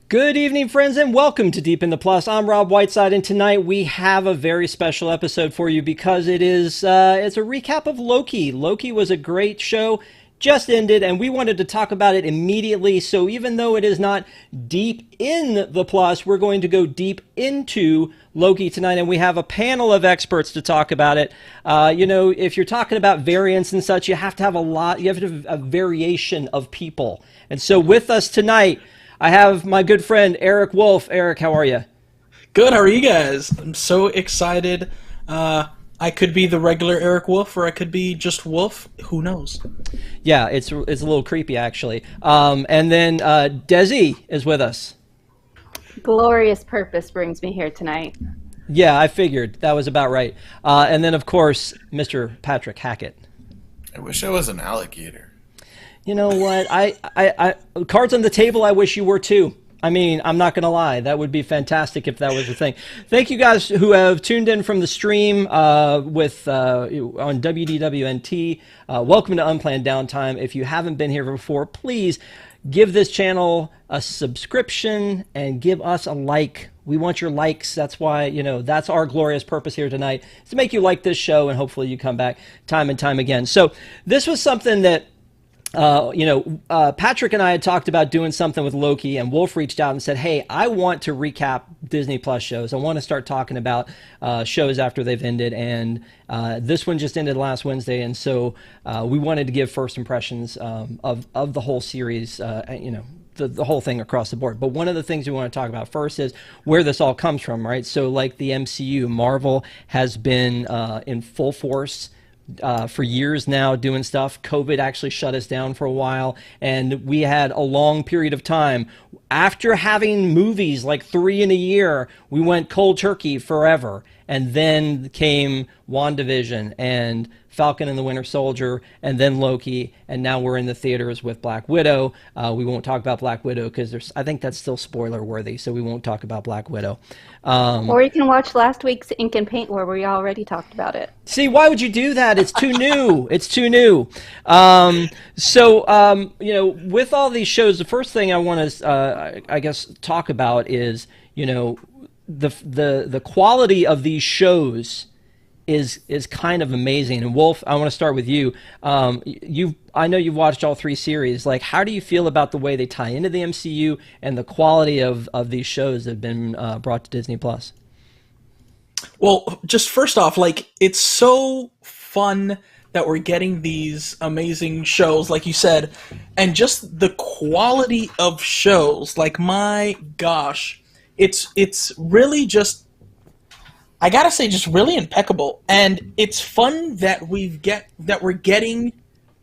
Good evening, friends, and welcome to Deep in the Plus. I'm Rob Whiteside, and tonight we have a very special episode for you because it's a recap of Loki. Loki was a great show, just ended, and we wanted to talk about it immediately. So even though it is not deep in the Plus, we're going to go deep into Loki tonight, and we have a panel of experts to talk about it. If you're talking about variants and such, you have to have a variation of people. And so with us tonight, I have my good friend Eric Wolf. Eric, how are you? Good, how are you guys? I'm so excited. I could be the regular Eric Wolf, or I could be just Wolf. Who knows? Yeah, it's a little creepy, actually. And then Desi is with us. Glorious purpose brings me here tonight. Yeah, I figured. That was about right. And then, of course, Mr. Patrick Hackett. I wish I was an alligator. You know what? I cards on the table. I wish you were too. I mean, I'm not going to lie. That would be fantastic if that was the thing. Thank you guys who have tuned in from the stream on WDWNT. Welcome to Unplanned Downtime. If you haven't been here before, please give this channel a subscription and give us a like. We want your likes. That's why, that's our glorious purpose here tonight, is to make you like this show, and hopefully you come back time and time again. So this was something that Patrick and I had talked about doing something with Loki, and Wolf reached out and said, hey, I want to recap Disney Plus shows. I want to start talking about shows after they've ended, and this one just ended last Wednesday, and so we wanted to give first impressions of the whole series, the whole thing across the board. But one of the things we want to talk about first is where this all comes from, right? So like the MCU, Marvel has been in full force for years now doing stuff. COVID actually shut us down for a while, and we had a long period of time. After having movies like 3 in a year, we went cold turkey forever. And then came WandaVision and Falcon and the Winter Soldier, and then Loki, and now we're in the theaters with Black Widow. We won't talk about Black Widow because I think that's still spoiler worthy, so we won't talk about Black Widow. Or you can watch last week's Ink and Paint where we already talked about it. See, why would you do that? It's too new. It's too new. With all these shows, the first thing I want to, talk about is, the quality of these shows is kind of amazing. And Wolf, I want to start with you. I know you've watched all 3 series. Like, how do you feel about the way they tie into the MCU and the quality of these shows that have been brought to Disney Plus? Well, just first off, it's so fun that we're getting these amazing shows, like you said, and just the quality of shows. Like, my gosh, it's really just, I gotta say, just really impeccable. And it's fun that we're getting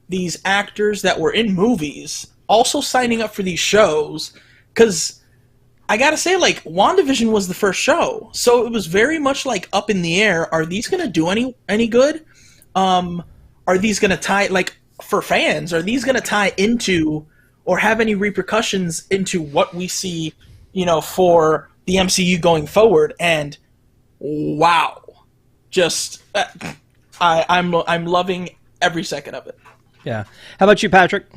these actors that were in movies also signing up for these shows, because I gotta say, WandaVision was the first show, so it was very much up in the air. Are these gonna do any good? Are these gonna tie, for fans, are these gonna tie into or have any repercussions into what we see, for the MCU going forward? And wow, just I'm loving every second of it. Yeah. How about you, Patrick?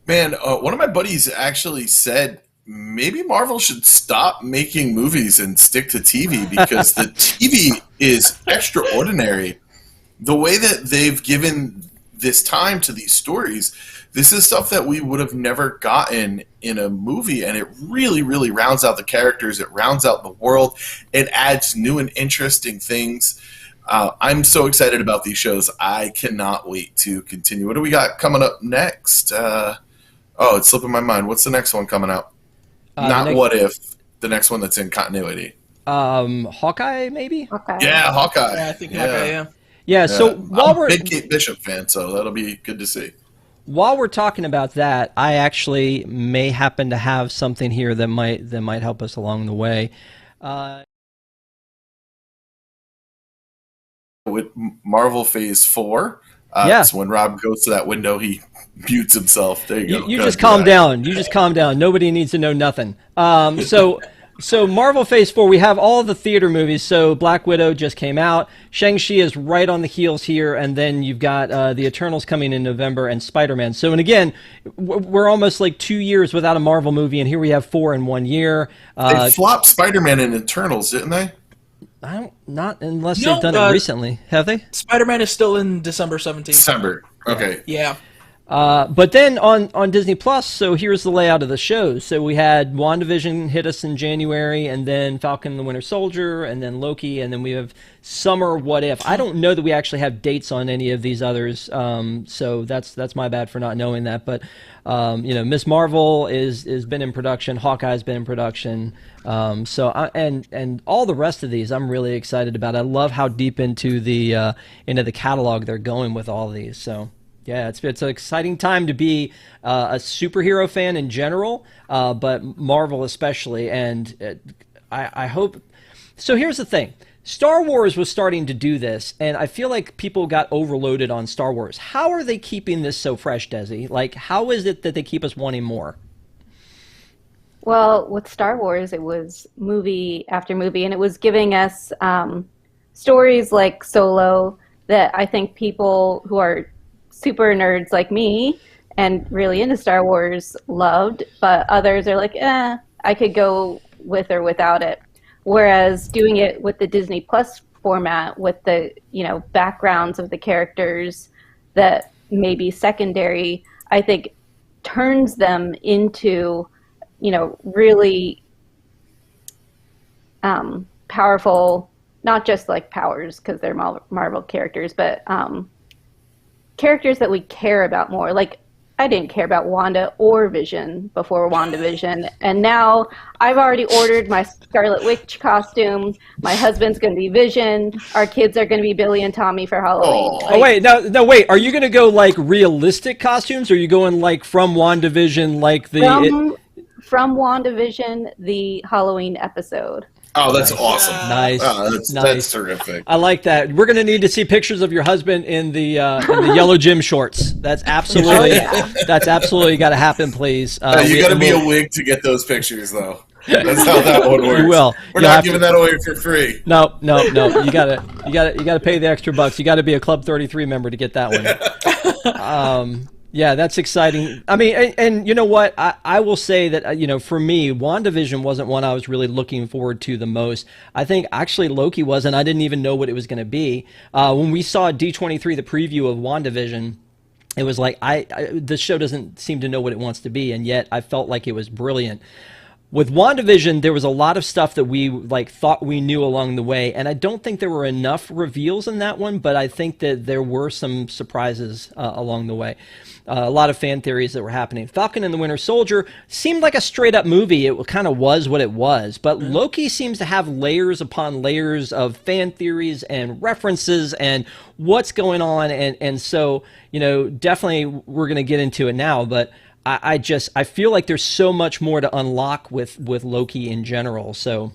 Man, one of my buddies actually said maybe Marvel should stop making movies and stick to TV because the TV is extraordinary. The way that they've given this time to these stories, this is stuff that we would have never gotten in a movie, and it really, really rounds out the characters. It rounds out the world. It adds new and interesting things. I'm so excited about these shows. I cannot wait to continue. What do we got coming up next? It's slipping my mind. What's the next one coming out? Not What If. The next one that's in continuity. Hawkeye, maybe? Okay. Yeah, Hawkeye. Yeah, I think Hawkeye, yeah. Yeah, so I'm a big Kate Bishop fan, so that'll be good to see. While we're talking about that, I actually may happen to have something here that might help us along the way. With Marvel Phase 4, it's when Rob goes to that window, he mutes himself. There you go. You just calm down. You just calm down. Nobody needs to know nothing. So So Marvel Phase 4, we have all the theater movies. So Black Widow just came out. Shang-Chi is right on the heels here. And then you've got the Eternals coming in November and Spider-Man. So, and again, we're almost like 2 years without a Marvel movie. And here we have 4 in 1 year. They flopped Spider-Man and Eternals, didn't they? Not unless they've done it recently. Have they? Spider-Man is still in December 17th. December. Okay. Yeah. But then on Disney Plus, so here's the layout of the shows. So we had WandaVision hit us in January, and then Falcon and the Winter Soldier, and then Loki, and then we have Summer What If. I don't know that we actually have dates on any of these others, so that's my bad for not knowing that. But Miss Marvel is been in production, Hawkeye's been in production, and all the rest of these I'm really excited about. I love how deep into the catalog they're going with all of these. So. Yeah, it's an exciting time to be a superhero fan in general, but Marvel especially. And I hope. So here's the thing: Star Wars was starting to do this, and I feel like people got overloaded on Star Wars. How are they keeping this so fresh, Desi? Like, how is it that they keep us wanting more? Well, with Star Wars, it was movie after movie, and it was giving us stories like Solo that I think people who are super nerds like me and really into Star Wars loved, but others are like, I could go with or without it. Whereas doing it with the Disney Plus format, with the backgrounds of the characters that may be secondary, I think turns them into really powerful, not just like powers because they're Marvel characters, but characters that we care about more. Like, I didn't care about Wanda or Vision before WandaVision, and now I've already ordered my Scarlet Witch costume. My husband's going to be Vision. Our kids are going to be Billy and Tommy for Halloween. Oh, wait, no, wait. Are you going to go like realistic costumes, or are you going like from WandaVision, like from WandaVision, the Halloween episode? Oh, that's awesome. Nice. That's terrific. I like that. We're going to need to see pictures of your husband in the yellow gym shorts. That's absolutely got to happen, please. You got to be a wig to get those pictures, though. That's how that one works. You will. We're not giving that away for free. No. You gotta pay the extra bucks. You got to be a Club 33 member to get that one. Yeah, that's exciting. I mean, and you know what? I will say that, for me, WandaVision wasn't one I was really looking forward to the most. I think actually Loki was, and I didn't even know what it was going to be. When we saw D23, the preview of WandaVision, it was like, the show doesn't seem to know what it wants to be, and yet I felt like it was brilliant. With WandaVision, there was a lot of stuff that we thought we knew along the way, and I don't think there were enough reveals in that one, but I think that there were some surprises along the way. A lot of fan theories that were happening. Falcon and the Winter Soldier seemed like a straight-up movie. It kind of was what it was, but Loki seems to have layers upon layers of fan theories and references and what's going on, and so, definitely we're going to get into it now, but I feel like there's so much more to unlock with Loki in general. So,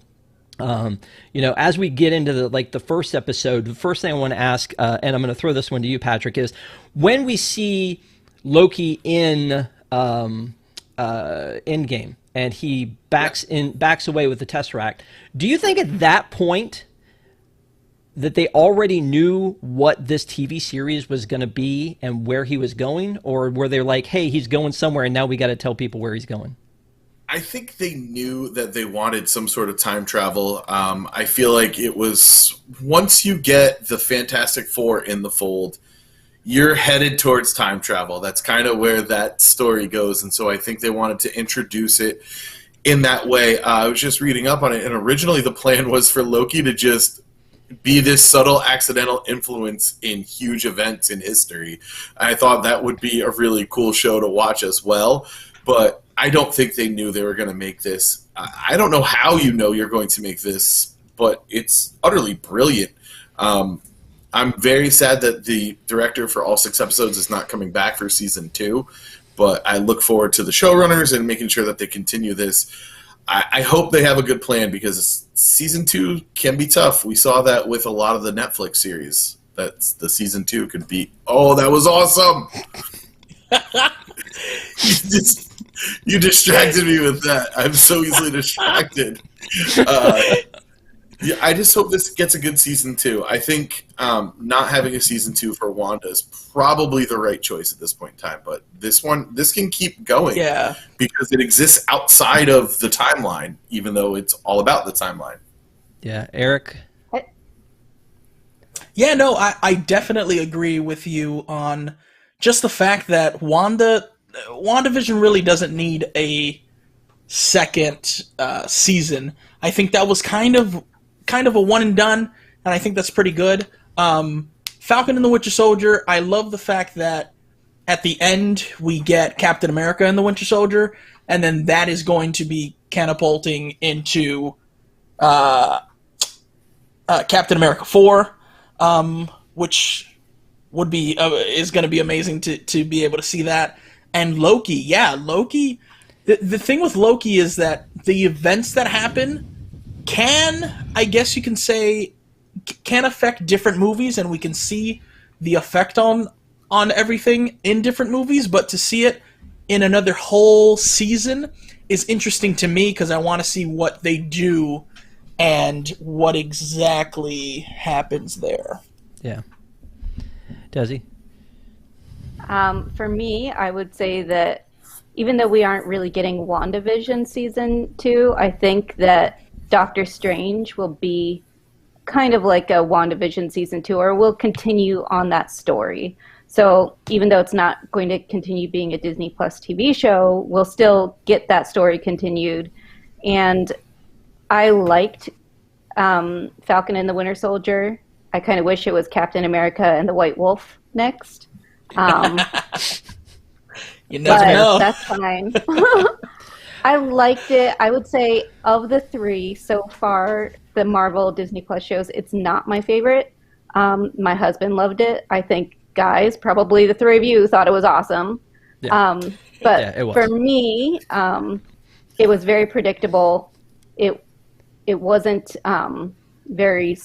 as we get into the first episode, the first thing I want to ask, and I'm going to throw this one to you, Patrick, is when we see Loki in Endgame and he backs away with the Tesseract, do you think at that point that they already knew what this TV series was going to be and where he was going? Or were they like, hey, he's going somewhere and now we got to tell people where he's going? I think they knew that they wanted some sort of time travel. I feel like it was, once you get the Fantastic Four in the fold, you're headed towards time travel. That's kind of where that story goes. And so I think they wanted to introduce it in that way. I was just reading up on it, and originally the plan was for Loki to just be this subtle accidental influence in huge events in history. I thought that would be a really cool show to watch as well, but I don't think they knew they were going to make this. I don't know how you're going to make this, but it's utterly brilliant. I'm very sad that the director for all 6 episodes is not coming back for season 2, but I look forward to the showrunners and making sure that they continue this. I hope they have a good plan, because season 2 can be tough. We saw that with a lot of the Netflix series. That's the season 2 could be. Oh, that was awesome! You distracted me with that. I'm so easily distracted. Yeah, I just hope this gets a good season 2. I think not having a season 2 for Wanda is probably the right choice at this point in time. But this can keep going, because it exists outside of the timeline, even though it's all about the timeline. Yeah, Eric. Yeah, no, I definitely agree with you on just the fact that WandaVision really doesn't need a second season. I think that was kind of a one and done, and I think that's pretty good. Falcon and the Winter Soldier, I love the fact that at the end we get Captain America and the Winter Soldier, and then that is going to be catapulting into Captain America 4, which would be is going to be amazing to be able to see that. And Loki, Loki. The thing with Loki is that the events that happen I guess you can say, can affect different movies, and we can see the effect on everything in different movies, but to see it in another whole season is interesting to me, because I want to see what they do and what exactly happens there. Yeah. Desi? For me, I would say that even though we aren't really getting WandaVision season 2, I think that Doctor Strange will be kind of like a WandaVision season 2, or will continue on that story. So even though it's not going to continue being a Disney Plus TV show, we'll still get that story continued. And I liked Falcon and the Winter Soldier. I kind of wish it was Captain America and the White Wolf next. You never know. That's fine. I liked it. I would say of the 3 so far, the Marvel Disney Plus shows, it's not my favorite. My husband loved it. I think, guys, probably the 3 of you thought it was awesome. Yeah. But Yeah, it was. for me, it was very predictable. It wasn't very,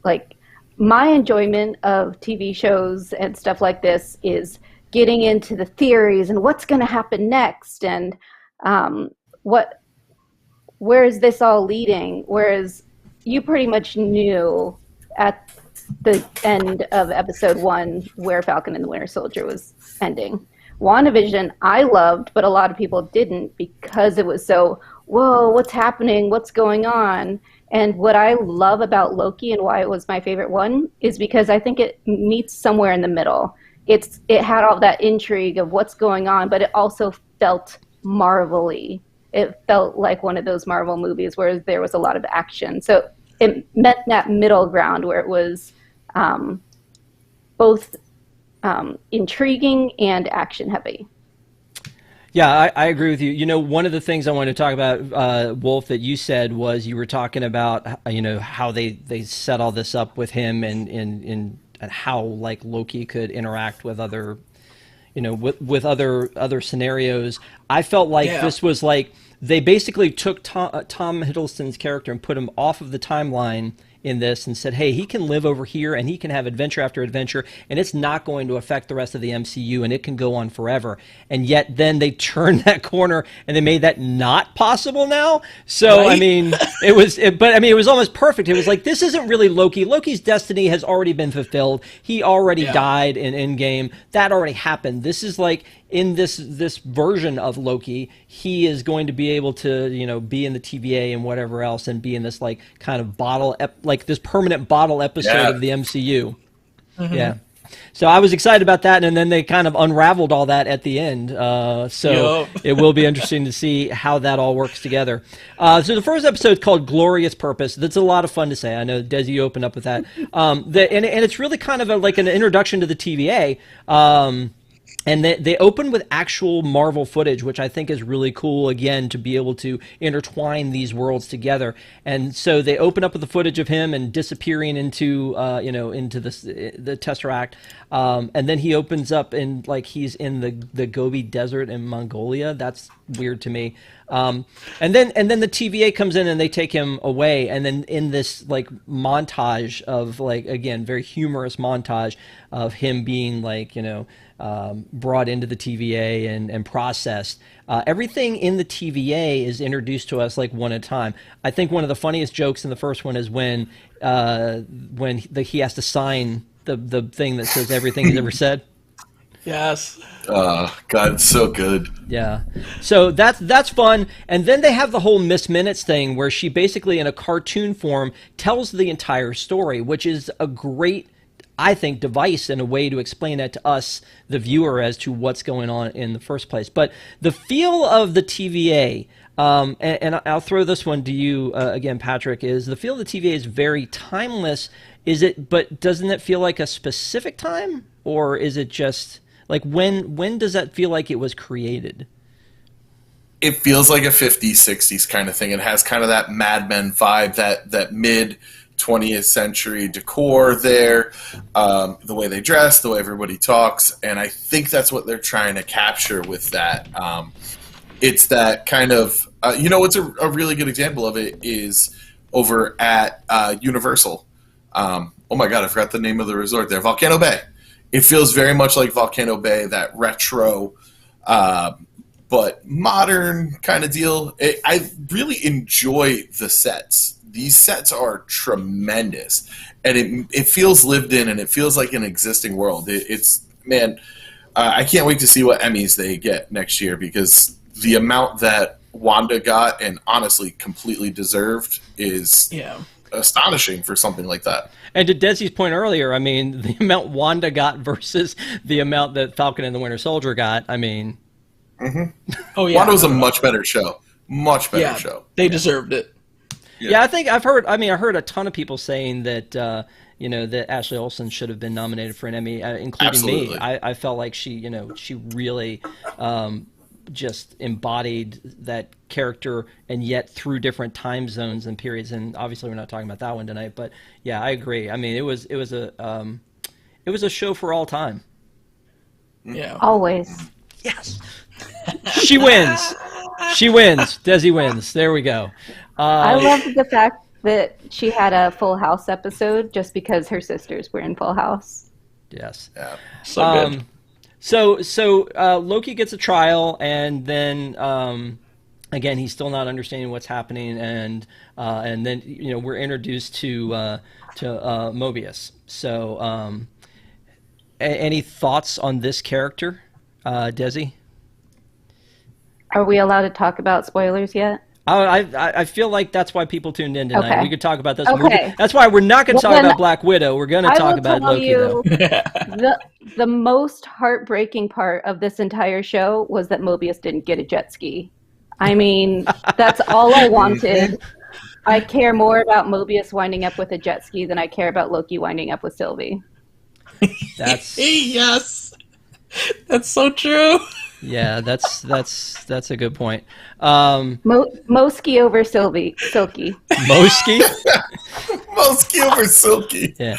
like, my enjoyment of TV shows and stuff like this is getting into the theories and what's going to happen next, and where is this all leading? Whereas you pretty much knew at the end of episode 1 where Falcon and the Winter Soldier was ending. WandaVision I loved, but a lot of people didn't, because it was so, whoa, what's happening? What's going on? And what I love about Loki and why it was my favorite one is because I think it meets somewhere in the middle. It had all that intrigue of what's going on, but it also felt Marvel-y. It felt like one of those Marvel movies where there was a lot of action. So it met that middle ground where it was both intriguing and action heavy. Yeah, I agree with you. You know, one of the things I wanted to talk about, Wolf, that you said was you were talking about, how they set all this up with him and how, like, Loki could interact with other, with other scenarios. I felt like this was like they basically took Tom Hiddleston's character and put him off of the timeline in this and said, hey, he can live over here and he can have adventure after adventure, and it's not going to affect the rest of the MCU, and it can go on forever. And yet then they turned that corner and they made that not possible now. So, right? I mean, it was almost perfect. It was like, this isn't really Loki. Loki's destiny has already been fulfilled. He already died in Endgame. That already happened. This is like, in this version of Loki, he is going to be able to, be in the TVA and whatever else, and be in this like kind of this permanent bottle episode of the MCU. Mm-hmm. Yeah. So I was excited about that, and then they kind of unraveled all that at the end. It will be interesting to see how that all works together. So the first episode is called Glorious Purpose. That's a lot of fun to say. I know, Desi, you opened up with that. And it's really kind of like an introduction to the TVA. And they open with actual Marvel footage, which I think is really cool, again, to be able to intertwine these worlds together. And so they open up with the footage of him and disappearing into the Tesseract. And then he opens up and like he's in the Gobi Desert in Mongolia. That's weird to me. And then the TVA comes in and they take him away, and then in this like montage of like, again, very humorous montage of him being like, brought into the TVA and processed. Everything in the TVA is introduced to us like one at a time. I think one of the funniest jokes in the first one is when he has to sign the thing that says everything he's ever said. Yes. God, it's so good. Yeah. So that's fun. And then they have the whole Miss Minutes thing where she basically in a cartoon form tells the entire story, which is a great, I think, device and a way to explain that to us, the viewer, as to what's going on in the first place. But the feel of the TVA, and I'll throw this one to you again, Patrick, is the feel of the TVA is very timeless. But doesn't it feel like a specific time, or is it just like when does that feel like it was created? It feels like a 50s, 60s kind of thing. It has kind of that Mad Men vibe, that mid 20th century decor there, the way they dress, the way everybody talks, and I think that's what they're trying to capture with that. It's that kind of, what's a really good example of it is over at Universal. Oh my God, I forgot the name of the resort there, Volcano Bay. It feels very much like Volcano Bay, that retro, but modern kind of deal. I really enjoy the sets. These sets are tremendous, and it feels lived in, and it feels like an existing world. I can't wait to see what Emmys they get next year, because the amount that Wanda got, and honestly completely deserved, is astonishing for something like that. And to Desi's point earlier, I mean, the amount Wanda got versus the amount that Falcon and the Winter Soldier got, I mean... Mm-hmm. Oh, yeah. Wanda was a much better show. Much better show. They deserved it. Yeah, I think I heard a ton of people saying that, that Ashley Olsen should have been nominated for an Emmy, including Absolutely. me. I felt like she really just embodied that character, and yet through different time zones and periods. And obviously, we're not talking about that one tonight, but yeah, I agree. I mean, it was a show for all time. Yeah, Always. Yes, she wins. She wins. Desi wins. There we go. I loved the fact that she had a Full House episode just because her sisters were in Full House. Yes. Yeah. so good. So Loki gets a trial, and then again he's still not understanding what's happening, and then we're introduced to Mobius. So any thoughts on this character, Desi? Are we allowed to talk about spoilers yet? I feel like that's why people tuned in tonight. Okay. We could talk about this. Okay. That's why we're not going to Well, talk then about Black Widow. We're going to talk about Loki, though. The most heartbreaking part of this entire show was that Mobius didn't get a jet ski. I mean, that's all I wanted. I care more about Mobius winding up with a jet ski than I care about Loki winding up with Sylvie. That's Yes, that's so true. yeah. That's a good point. Moski over Silky. Moski. Moski over Silky. Yeah.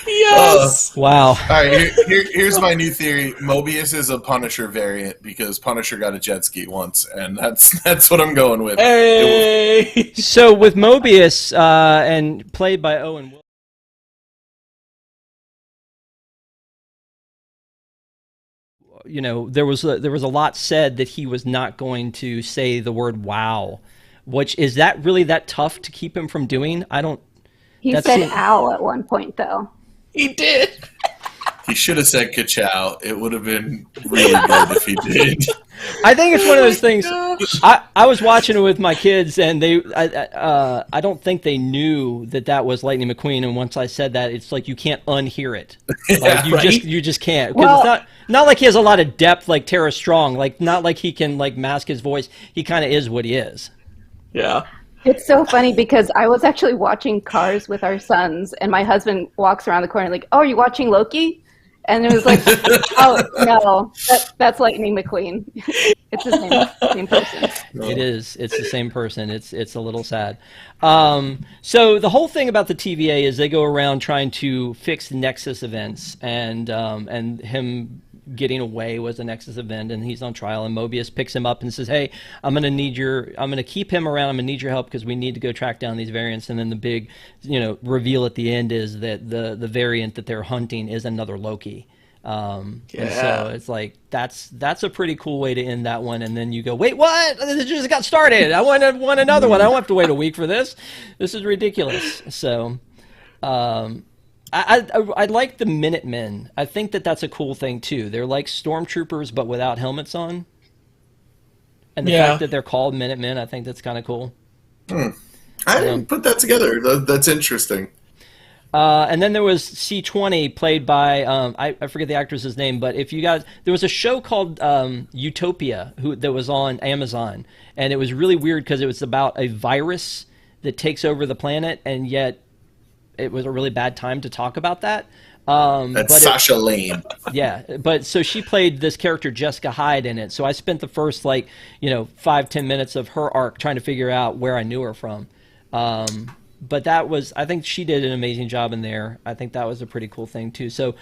Yes. Wow. All right, here's my new theory. Mobius is a Punisher variant because Punisher got a jet ski once, and that's what I'm going with. Hey. So with Mobius, and played by Owen Wilson. There was a lot said that he was not going to say the word "wow," which is that really that tough to keep him from doing? He said "ow" at one point, though. He did. He should have said "ka-chow." It would have been really good if he did. I think it's one of those things. I was watching it with my kids, and I don't think they knew that was Lightning McQueen. And once I said that, it's like you can't unhear it. Like you just can't, because it's not like he has a lot of depth like Tara Strong. Like not like he can like mask his voice. He kind of is what he is. Yeah. It's so funny because I was actually watching Cars with our sons, and my husband walks around the corner like, "Oh, are you watching Loki?" And it was like, "Oh no, that's Lightning McQueen." It's the same person. It is. It's the same person. It's a little sad. So the whole thing about the TVA is they go around trying to fix Nexus events, and him getting away was a Nexus event, and he's on trial. And Mobius picks him up and says, "Hey, I'm going to keep him around. I'm going to need your help because we need to go track down these variants." And then the big, reveal at the end is that the variant that they're hunting is another Loki. And so it's like that's a pretty cool way to end that one. And then you go, wait, what? This just got started. I want another one. I don't have to wait a week for this. This is ridiculous. So, I like the Minutemen. I think that's a cool thing too. They're like stormtroopers but without helmets on. And the fact that they're called Minutemen, I think that's kind of cool. I didn't put that together. That's interesting. And then there was C-20 played by I forget the actress's name, but there was a show called Utopia that was on Amazon, and it was really weird because it was about a virus that takes over the planet, and yet it was a really bad time to talk about that. That's Sasha Lane. Yeah, but so she played this character Jessica Hyde in it. So I spent the first 5-10 minutes of her arc trying to figure out where I knew her from. But I think she did an amazing job in there. I think that was a pretty cool thing too. So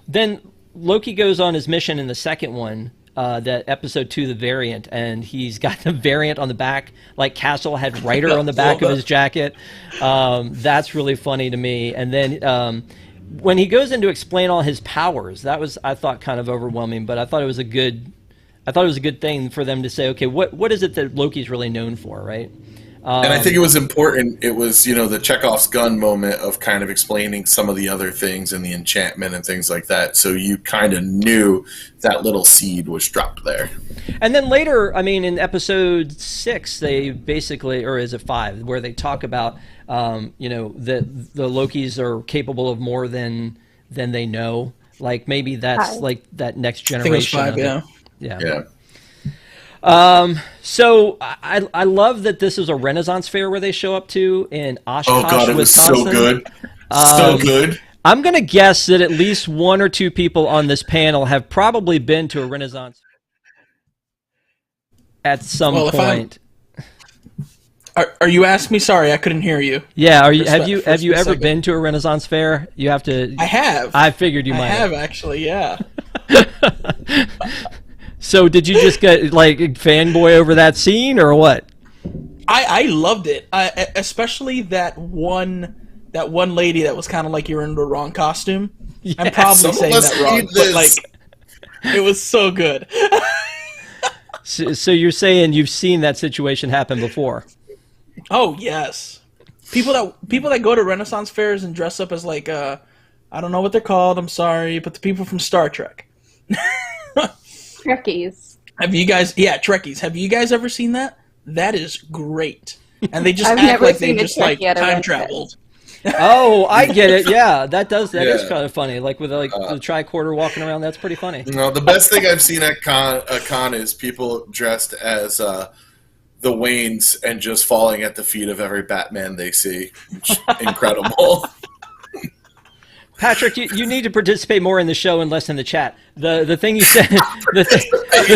then Loki goes on his mission in the second one, that episode 2, the variant, and he's got the variant on the back, like Castle had Writer on the back of his jacket. That's really funny to me. And then when he goes in to explain all his powers, that was, I thought, kind of overwhelming, but I thought it was a good thing for them to say, okay, what is it that Loki's really known for, right? And I think it was important. It was, the Chekhov's gun moment of kind of explaining some of the other things and the enchantment and things like that. So you kind of knew that little seed was dropped there. And then later, in episode 6, they basically, or is it 5, where they talk about, that the Lokis are capable of more than they know. Like maybe that's like that next generation. I think it was 5, yeah. So I love that this is a Renaissance fair where they show up to in Oshkosh, Oh God, it was Wisconsin. so good. So good. I'm going to guess that at least 1 or 2 people on this panel have probably been to a Renaissance at some point. Are you asking me? Sorry, I couldn't hear you. Yeah, have you ever been to a Renaissance fair? You have to. I have. I figured you might. I have actually, yeah. So did you just get fanboy over that scene or what? I loved it. Especially that one lady that was kind of like you're in the wrong costume. Yeah, I'm probably saying that wrong, but it was so good. So you're saying you've seen that situation happen before? Oh yes. People that go to Renaissance fairs and dress up as I don't know what they're called. I'm sorry, but the people from Star Trek. Trekkies. Have you guys? Yeah, Trekkies. Have you guys ever seen that? That is great. And they just act like they just time traveled. Oh, I get it. Yeah, that is kind of funny. Like with the tricorder walking around, that's pretty funny. No, the best thing I've seen at con is people dressed as the Waynes and just falling at the feet of every Batman they see. Incredible. Patrick, you need to participate more in the show and less in the chat. The thing you said, the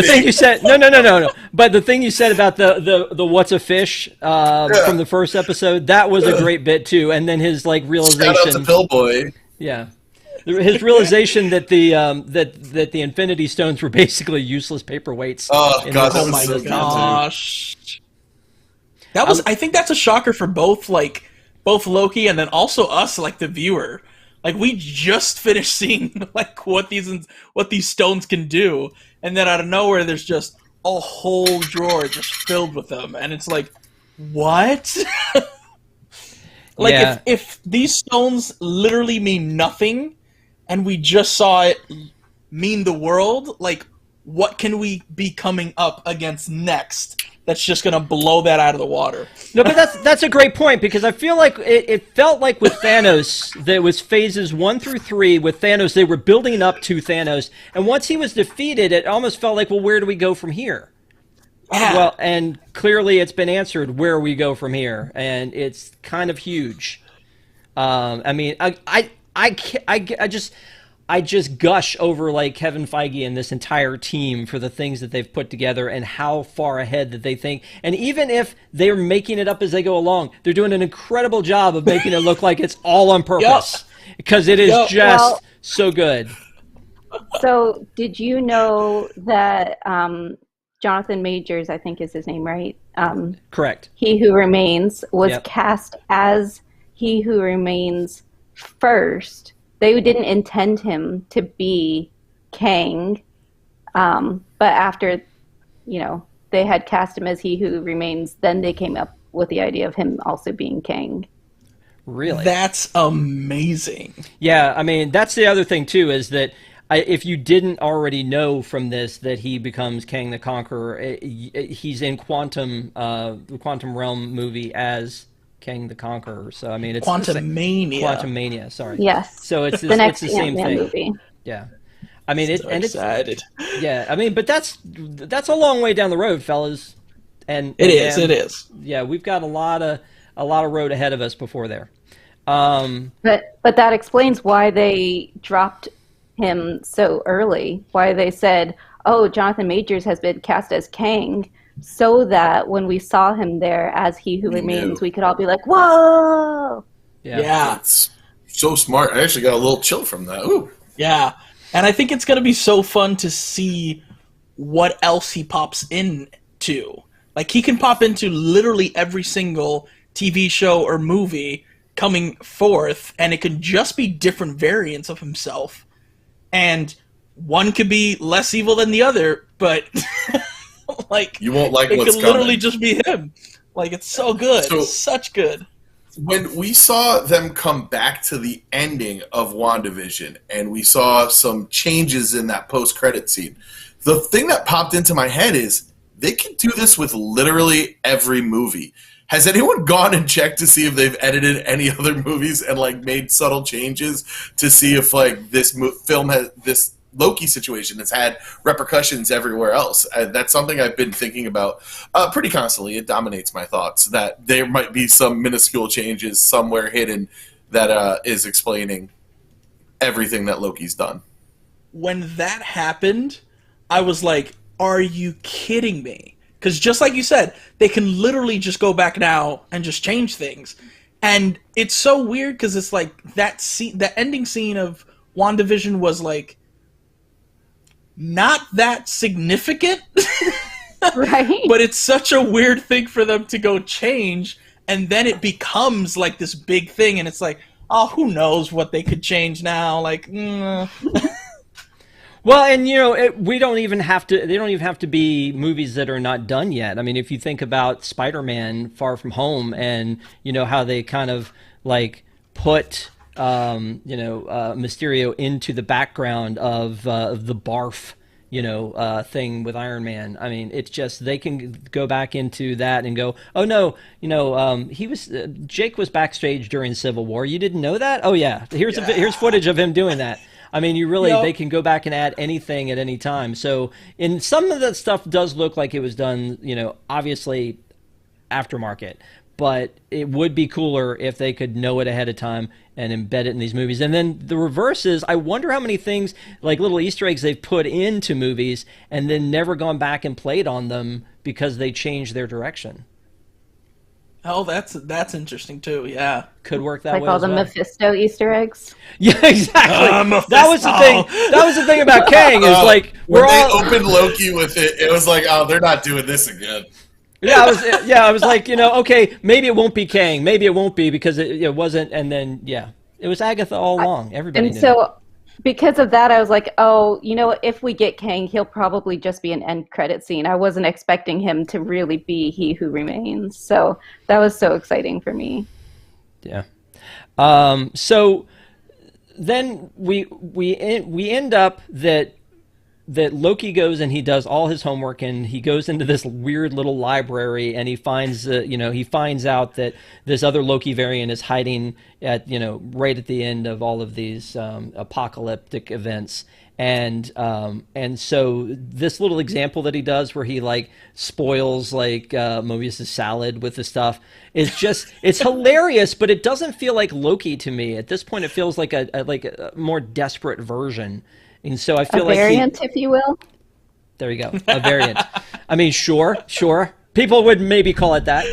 thing you said, no. But the thing you said about the what's a fish from the first episode, that was a great bit too. And then his realization. Shout out to Pillboy. Yeah, his realization that the Infinity Stones were basically useless paperweights. Oh God, that oh my gosh, that was. I think that's a shocker for both Loki and then also us, the viewer. We just finished seeing what these stones can do, and then out of nowhere there's just a whole drawer just filled with them, and it's what? If these stones literally mean nothing, and we just saw it mean the world, what can we be coming up against next? That's just gonna blow that out of the water. No, but that's a great point, because I feel like it felt like with Thanos, there was phases 1 through 3 with Thanos. They were building up to Thanos, and once he was defeated, it almost felt like, well, where do we go from here? Yeah. Well, and clearly it's been answered where we go from here, and it's kind of huge. I just gush over Kevin Feige and this entire team for the things that they've put together and how far ahead that they think. And even if they're making it up as they go along, they're doing an incredible job of making it look like it's all on purpose, because it is so good. So, did you know that Jonathan Majors, I think is his name, right? Correct. He Who Remains was Yep. cast as He Who Remains first. They didn't intend him to be Kang, but after, they had cast him as He Who Remains, then they came up with the idea of him also being Kang. Really? That's amazing. Yeah, I mean, that's the other thing too, is that if you didn't already know from this that he becomes Kang the Conqueror, he's in the Quantum Realm movie as Kang the Conqueror. So I mean, it's Quantum Mania. Quantum Mania, sorry. Yes. So it's The next it's the same Ant-Man thing. movie. Yeah. I mean, So excited. yeah. I mean, but that's a long way down the road, fellas. And It is. Yeah, we've got a lot of road ahead of us before there. But that explains why they dropped him so early. Why they said, "Oh, Jonathan Majors has been cast as Kang," so that when we saw him there as He Who Remains, we could all be like, "Whoa!" Yeah. It's so smart. I actually got a little chill from that. Ooh. Yeah. And I think it's going to be so fun to see what else he pops into. Like, he can pop into literally every single TV show or movie coming forth, and it could just be different variants of himself. And one could be less evil than the other, but like, You won't like it what's could literally coming. just be him. Like, it's so good. So- Such good. When we saw them come back to the ending of WandaVision and we saw some changes in that post-credit scene, the thing that popped into my head is they can do this with literally every movie. Has anyone gone and checked to see if they've edited any other movies and like made subtle changes to see if like this film has this Loki situation has had repercussions everywhere else? That's something I've been thinking about pretty constantly. It dominates my thoughts that there might be some minuscule changes somewhere hidden that is explaining everything that Loki's done. When that happened, I was like, are you kidding me? Because just like you said, they can literally just go back now and just change things. And it's so weird because it's like that scene, the ending scene of WandaVision was like not that significant. Right? But it's such a weird thing for them to go change, and then it becomes like this big thing, and it's like, oh, who knows what they could change now? Like, Well, and we don't even have to. They don't even have to be movies that are not done yet. I mean, if you think about Spider-Man: Far From Home, and how they kind of like put Mysterio into the background of the barf thing with Iron Man. I mean, it's just they can go back into that and go, oh no, Jake was backstage during Civil War. You didn't know that? Oh yeah, here's footage of him doing that. I mean, they can go back and add anything at any time. So, in some of that stuff does look like it was done, obviously aftermarket, but it would be cooler if they could know it ahead of time and embed it in these movies. And then the reverse is, I wonder how many things, like little Easter eggs they've put into movies and then never gone back and played on them because they changed their direction. oh, that's interesting too. Yeah, Could work that Like way all as the well. Mephisto Easter eggs. Yeah, exactly. Mephisto. That was the thing. That was the thing about Kang is like When we're they all. opened Loki with it, it was like, oh, they're not doing this again. I was like, okay, maybe it won't be Kang, maybe it won't be because it wasn't, and then it was Agatha all along. Everybody And knew. so, because of that, I was like, oh, if we get Kang, he'll probably just be an end credit scene. I wasn't expecting him to really be He Who Remains. So that was so exciting for me. Yeah. So then we end up that Loki goes and he does all his homework and he goes into this weird little library and he finds he finds out that this other Loki variant is hiding at right at the end of all of these apocalyptic events. And so this little example that he does where he like spoils like Mobius's salad with the stuff is just, it's hilarious, but it doesn't feel like Loki to me. At this point, it feels like a more desperate version. And so I feel A like variant, if you will. there you go, a variant. I mean, sure. People would maybe call it that.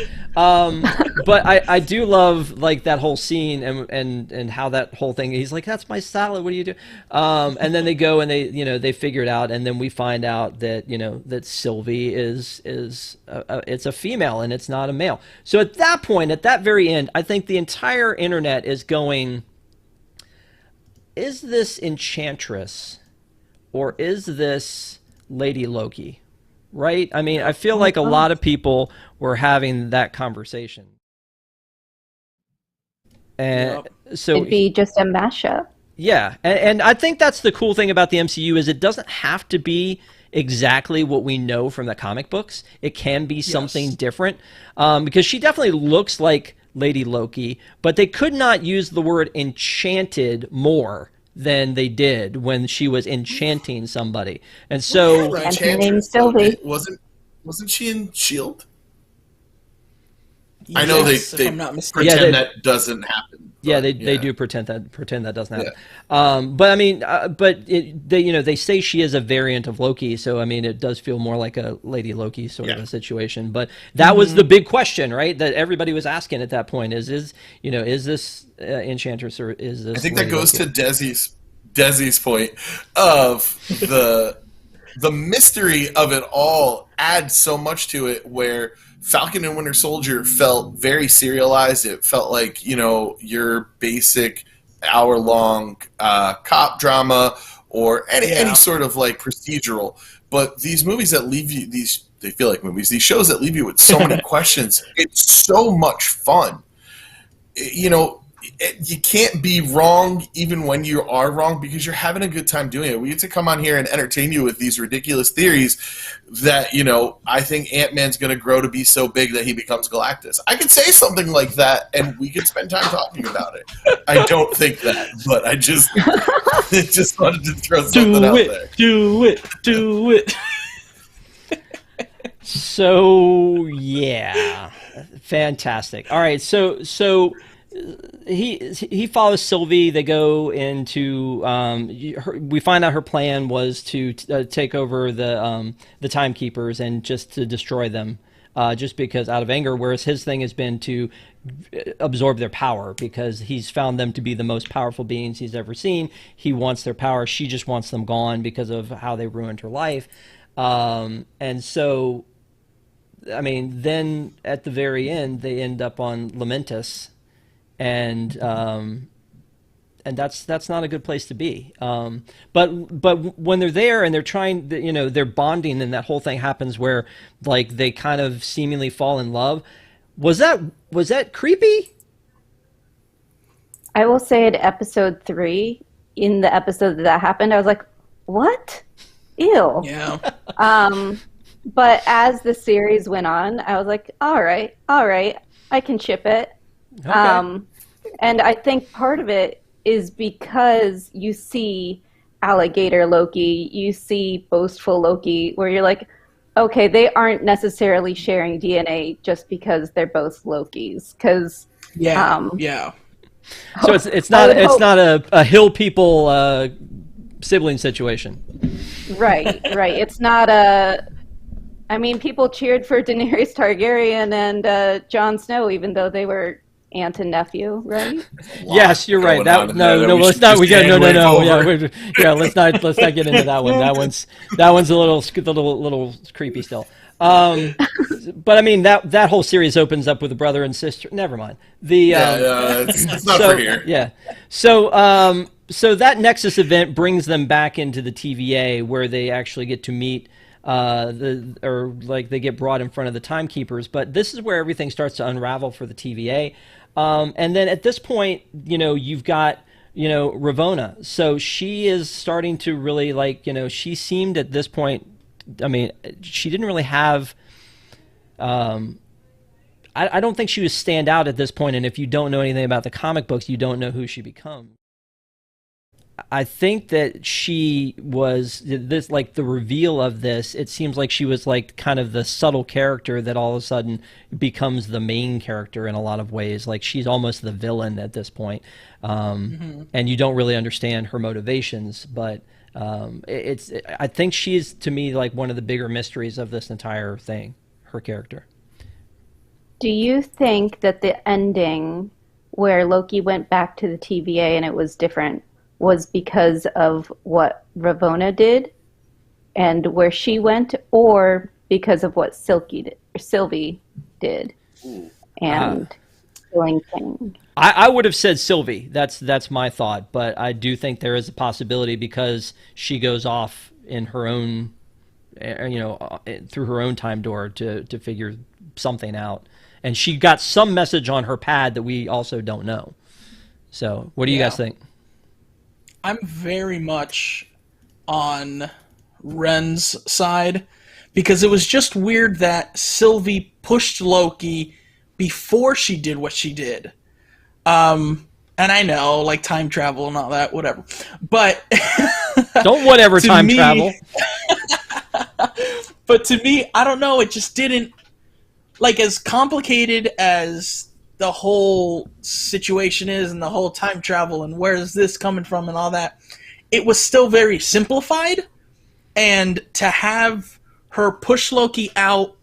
But I do love like that whole scene and how that whole thing. He's like, "That's my salad. What do you do?" And then they go and they figure it out, and then we find out that that Sylvie is it's a female and it's not a male. So at that point, at that very end, I think the entire internet is going, "Is this Enchantress, or is this Lady Loki?" Right? I mean, I feel like a lot of people were having that conversation. And so It'd be just a mashup. yeah, and I think that's the cool thing about the MCU is it doesn't have to be exactly what we know from the comic books. It can be something different, because she definitely looks like Lady Loki, but they could not use the word enchanted more than they did when she was enchanting somebody. And so And her name's Sylvie. Wasn't she in Shield? Yes, I know if they I'm not mistaken. pretend that doesn't happen. yeah, but, they do pretend that doesn't happen. But I mean, they say she is a variant of Loki, so I mean, it does feel more like a Lady Loki sort of a situation. But that was the big question, right? That everybody was asking at that point: is this Enchantress, or is this? I think Lady that goes Loki? to Desi's point of the mystery of it all adds so much to it, where Falcon and Winter Soldier felt very serialized. It felt like, your basic hour-long cop drama or any sort of like procedural. But these movies that leave you, they feel like movies, these shows that leave you with so many questions, it's so much fun. You can't be wrong even when you are wrong, because you're having a good time doing it. We get to come on here and entertain you with these ridiculous theories that, I think Ant-Man's going to grow to be so big that he becomes Galactus. I could say something like that and we could spend time talking about it. I don't think that, but I just wanted to throw something out there. Do it. So yeah, fantastic. All right, so he follows Sylvie. They go into we find out her plan was to take over the timekeepers and just to destroy them, just because out of anger. Whereas his thing has been to absorb their power, because he's found them to be the most powerful beings he's ever seen. He wants their power. She just wants them gone because of how they ruined her life. And so, I mean, then at the very end, they end up on Lamentis. And that's not a good place to be. But when they're there and they're trying, they're bonding, and that whole thing happens where like they kind of seemingly fall in love. Was that creepy? I will say at episode 3, in the episode that happened, I was like, what? Ew. Yeah. But as the series went on, I was like, all right, I can ship it. Okay. And I think part of it is because you see alligator Loki, you see boastful Loki, where you're like, okay, they aren't necessarily sharing DNA just because they're both Lokis. Because yeah. So it's not a hill people sibling situation. Right. It's not a. I mean, people cheered for Daenerys Targaryen and Jon Snow, even though they were aunt and nephew, right? Yes, you're right. Let's not. Let's not get into that one. That one's a little creepy still. But I mean that whole series opens up with a brother and sister. Never mind. It's not for here. Yeah. So that Nexus event brings them back into the TVA, where they actually get to meet they get brought in front of the timekeepers. But this is where everything starts to unravel for the TVA. And then at this point, you've got, Ravonna. So she is starting to really she seemed at this point, I mean, she didn't really have, I don't think she was stand out at this point. And if you don't know anything about the comic books, you don't know who she becomes. I think that she was this, like the reveal of this, it seems like she was like kind of the subtle character that all of a sudden becomes the main character in a lot of ways. Like she's almost the villain at this point. And you don't really understand her motivations, but I think she's, to me, like one of the bigger mysteries of this entire thing, her character. Do you think that the ending where Loki went back to the TVA and it was different was because of what Ravonna did and where she went, or because of what Sylvie did and killing Kang? I would have said Sylvie. That's my thought, but I do think there is a possibility because she goes off in her own, through her own time door to figure something out, and she got some message on her pad that we also don't know. So, what do you guys think? I'm very much on Ren's side because it was just weird that Sylvie pushed Loki before she did what she did. And I know, like, time travel and all that, whatever. But don't whatever time travel. But to me, I don't know, it just didn't, like, as complicated as the whole situation is and the whole time travel and where is this coming from and all that, it was still very simplified. And to have her push Loki out,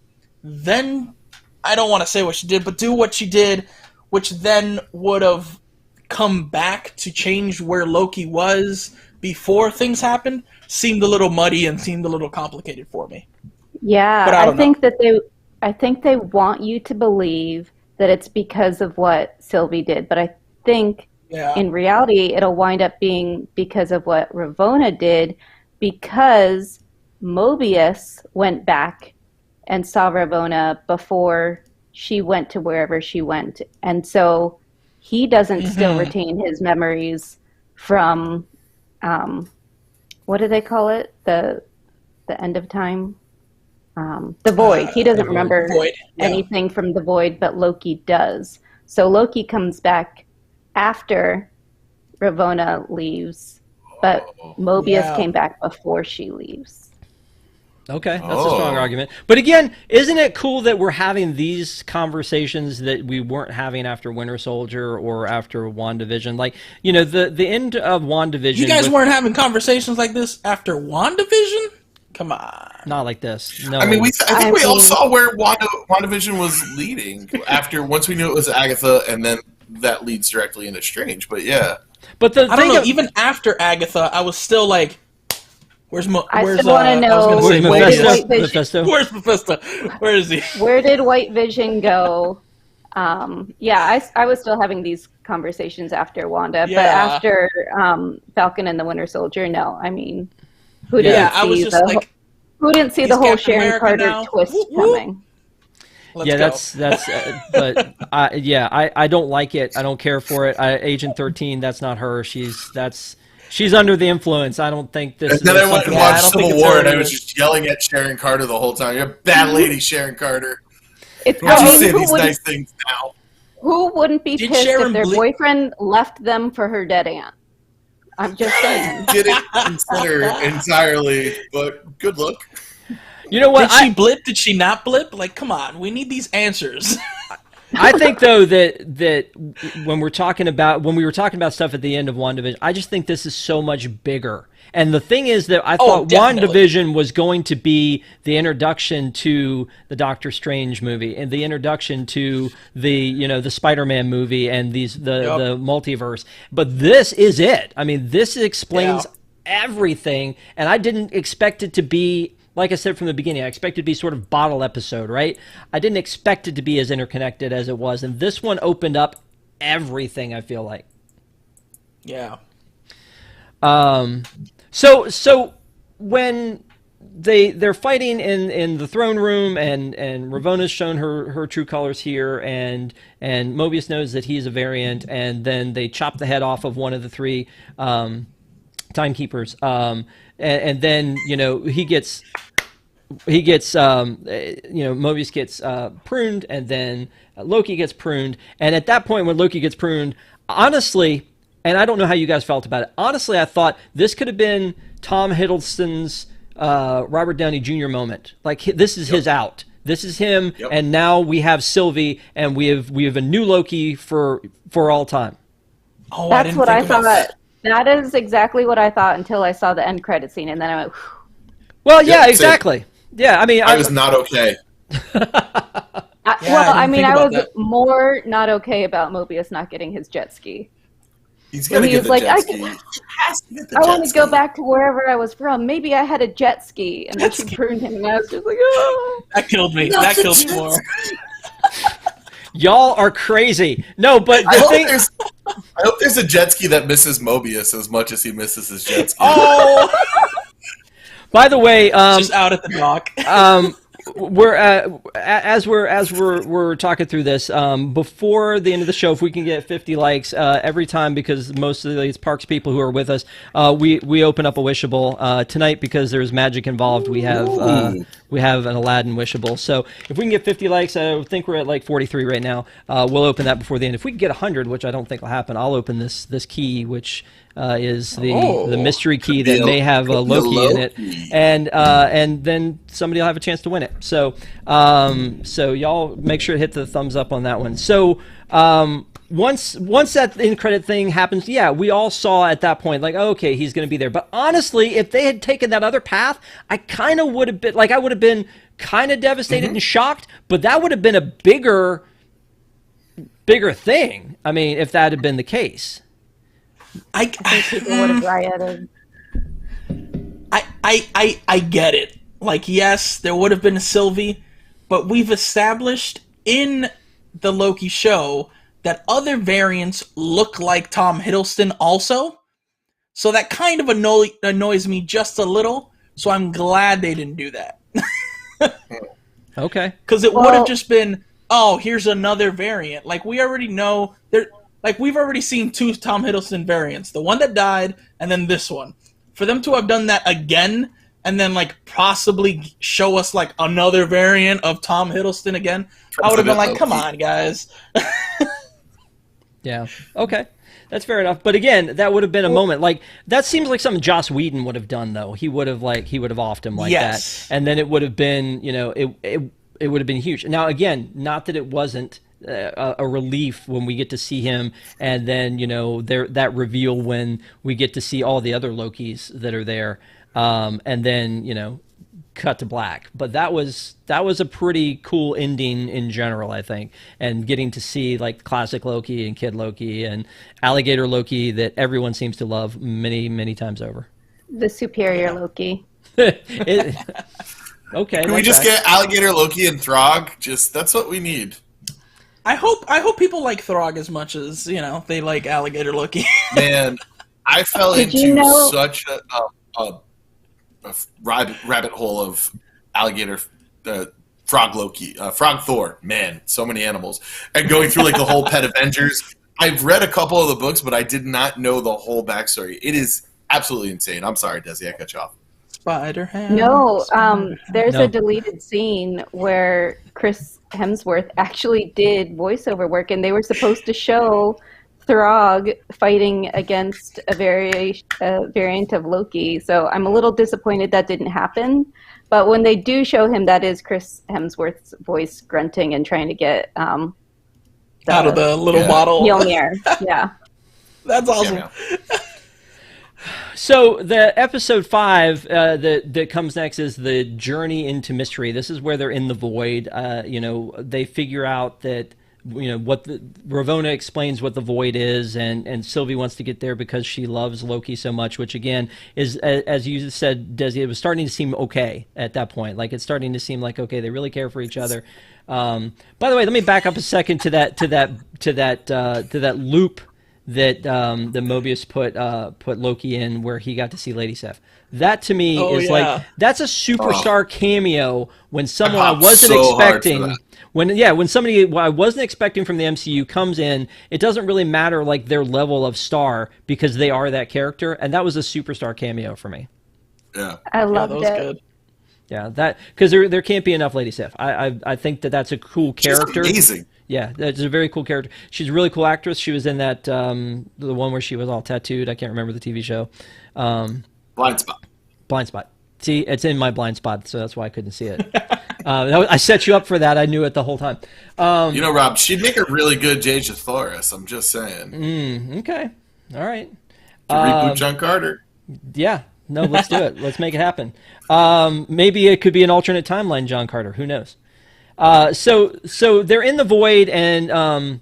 then, I don't want to say what she did, but do what she did, which then would have come back to change where Loki was before things happened, seemed a little muddy and seemed a little complicated for me. Yeah, but I think that I think they want you to believe that it's because of what Sylvie did, but I think in reality it'll wind up being because of what Ravonna did, because Mobius went back and saw Ravonna before she went to wherever she went, and so he doesn't still retain his memories from what do they call it, the end of time, the void. He doesn't remember anything from the void, but Loki does. So Loki comes back after Ravonna leaves, but Mobius came back before she leaves. Okay, that's a strong argument. But again, isn't it cool that we're having these conversations that we weren't having after Winter Soldier or after WandaVision? Like, the end of WandaVision. You guys weren't having conversations like this after WandaVision? Come on. Not like this. No. I mean, I think we all saw where WandaVision was leading once we knew it was Agatha, and then that leads directly into Strange. But yeah. But I don't know, even after Agatha, I was still like, I still want to know, where's Mephisto? Where's Mephisto? Where is he? Where did White Vision go? I was still having these conversations after Wanda, but after Falcon and the Winter Soldier, no. I mean, who didn't see the whole Sharon Carter twist coming? That's but I don't like it. I don't care for it. Agent 13, that's not her. She's under the influence. I don't think this. And then I went and watched Civil War, and I was just yelling at Sharon Carter the whole time. You're a bad lady, Sharon Carter. Why don't you say these nice things now? Who wouldn't be pissed if their boyfriend left them for her dead aunt? I'm just saying. Didn't consider entirely, but good look. You know what? Did she blip? Did she not blip? Like, come on, we need these answers. I think though that when we were talking about stuff at the end of WandaVision, I just think this is so much bigger. And the thing is that I thought WandaVision was going to be the introduction to the Doctor Strange movie and the introduction to the Spider-Man movie and the multiverse. But this is it. I mean, this explains everything, and I didn't expect it to be. Like I said from the beginning, I expected it to be sort of bottle episode, right? I didn't expect it to be as interconnected as it was, and this one opened up everything, I feel like. Yeah. So when they're fighting in the throne room, and Ravonna's shown her true colors here, and Mobius knows that he's a variant, and then they chop the head off of one of the three timekeepers, and then Mobius gets pruned, and then Loki gets pruned, and at that point when Loki gets pruned, honestly, and I don't know how you guys felt about it, honestly I thought this could have been Tom Hiddleston's Robert Downey Jr. moment. Like, this is his out. This is him, and now we have Sylvie, and we have a new Loki for all time. Oh, that's what I thought. That is exactly what I thought until I saw the end credit scene, and then I went, whew. Well, yeah, exactly. Yeah, I mean, I was not okay. Well, I mean, think I about was that. more not okay about Mobius not getting his jet ski. He's got to He get was the like, jet ski. He has to get the I jet want to ski. go back to wherever I was from. Maybe I had a jet ski. And then she pruned him, and I was just like, oh. That killed me. Not That the killed me jet more. ski. Y'all are crazy. No, but I the hope, thing. I hope there's a jet ski that misses Mobius as much as he misses his jet ski. Oh, By the way, just out at the dock. we're as we're talking through this before the end of the show, if we can get 50 likes every time, because most of these parks people who are with us, we open up a wishable tonight because there's magic involved. We have an Aladdin wishable, so if we can get 50 likes, I think we're at like 43 right now, we'll open that before the end. If we can get 100, which I don't think will happen, I'll open this key, which is the mystery key that may have Loki in it, and then somebody will have a chance to win it. So so y'all make sure to hit the thumbs up on that one. So once that end credit thing happens, yeah, we all saw at that point like, okay, he's going to be there. But honestly, if they had taken that other path, I kind of would have been like, I would have been kind of devastated and shocked, but that would have been a bigger thing. I mean, if that had been the case. I think people would have rioted. I get it. Like, yes, there would have been a Sylvie, but we've established in the Loki show that other variants look like Tom Hiddleston also. So that kind of annoys me just a little. So I'm glad they didn't do that. Okay. Because it would have just been, oh, here's another variant. Like, we already know there. Like, we've already seen 2 Tom Hiddleston variants. The one that died, and then this one. For them to have done that again, and then, like, possibly show us, like, another variant of Tom Hiddleston again, I would have been like, come on, guys. Yeah. Okay. That's fair enough. But again, that would have been a moment. Like, that seems like something Joss Whedon would have done, though. He would have offed him like that. And then it would have been, it would have been huge. Now, again, not that it wasn't a relief when we get to see him, and then that reveal when we get to see all the other Lokis that are there, and then cut to black. But that was a pretty cool ending in general, I think, and getting to see like classic Loki and Kid Loki and Alligator Loki that everyone seems to love many times over. The superior Loki. Okay. Can we just get Alligator Loki and Throg? That's what we need. I hope people like Throg as much as they like Alligator Loki. Man, I fell into such a rabbit hole of alligator, frog Loki, frog Thor. Man, so many animals, and going through like the whole Pet Avengers. I've read a couple of the books, but I did not know the whole backstory. It is absolutely insane. I'm sorry, Desi, I cut you off. Spider-Ham. No, there's a deleted scene where Chris Hemsworth actually did voiceover work, and they were supposed to show Throg fighting against a variant of Loki. So I'm a little disappointed that didn't happen. But when they do show him, that is Chris Hemsworth's voice grunting and trying to get out of the little bottle. Mjolnir. Yeah. That's awesome. Yeah. So the episode 5 that comes next is the journey into mystery. This is where they're in the void. They figure out that what Ravonna explains what the void is, and Sylvie wants to get there because she loves Loki so much. Which again is, as you said, Desi, it was starting to seem okay at that point. Like it's starting to seem like okay, they really care for each other. By the way, let me back up a second to that loop that Mobius put Loki in, where he got to see Lady Sif. That to me is like that's a superstar cameo when someone I wasn't expecting. When somebody I wasn't expecting from the MCU comes in, it doesn't really matter like their level of star because they are that character, and that was a superstar cameo for me. Yeah, I loved that was it. good. Yeah, that because there can't be enough Lady Sif. I think that's a cool character. She's amazing. Yeah, that's a very cool character. She's a really cool actress. She was in that the one where she was all tattooed. I can't remember the TV show. Blind Spot. Blind Spot. See, it's in my blind spot, so that's why I couldn't see it. I set you up for that. I knew it the whole time. Rob, she'd make a really good Jage Thoris. I'm just saying. Okay. All right. To reboot John Carter. Yeah. No, let's do it. Let's make it happen. Maybe it could be an alternate timeline, John Carter. Who knows? So they're in the void, and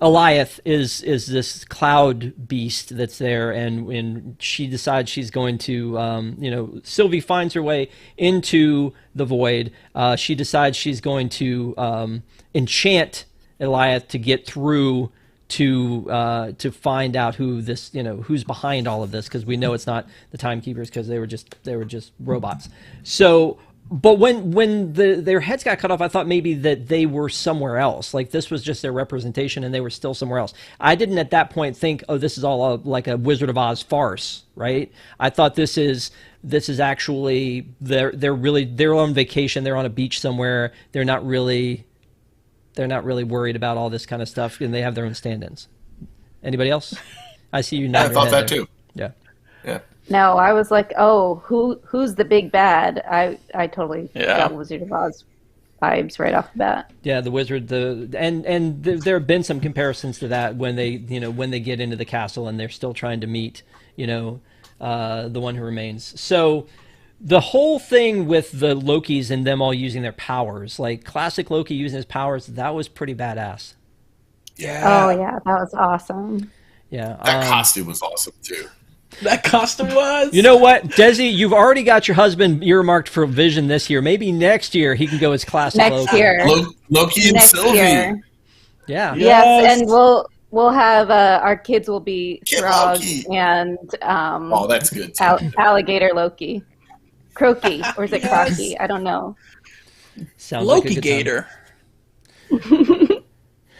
Eliath is this cloud beast that's there, and she decides she's going to, Sylvie finds her way into the void. She decides she's going to enchant Eliath to get through to find out who this, who's behind all of this, because we know it's not the timekeepers, because they were just robots. So. But when their heads got cut off, I thought maybe that they were somewhere else. Like this was just their representation, and they were still somewhere else. I didn't at that point think, oh, this is all like a Wizard of Oz farce, right? I thought this is actually they're on vacation. They're on a beach somewhere. They're not really worried about all this kind of stuff, and they have their own stand-ins. Anybody else? I see you now. I thought that too. Yeah. Yeah. No, I was like, oh, who's the big bad? I totally got Wizard of Oz vibes right off the bat. Yeah, the wizard. And there have been some comparisons to that when they get into the castle and they're still trying to meet the one who remains. So the whole thing with the Lokis and them all using their powers, like classic Loki using his powers, that was pretty badass. Yeah. Oh yeah, that was awesome. Yeah, that costume was awesome too. That costume was. You know what, Desi? You've already got your husband earmarked for Vision this year. Maybe next year he can go as classic Next Loki. year. Loki and Next Sylvie. year. Yeah. Yes, and we'll have our kids will be Kid Frog Loki. and Oh, that's good too. Alligator Loki. Croaky, or is it Crocky? I don't know. Sounds like a Loki good Gator.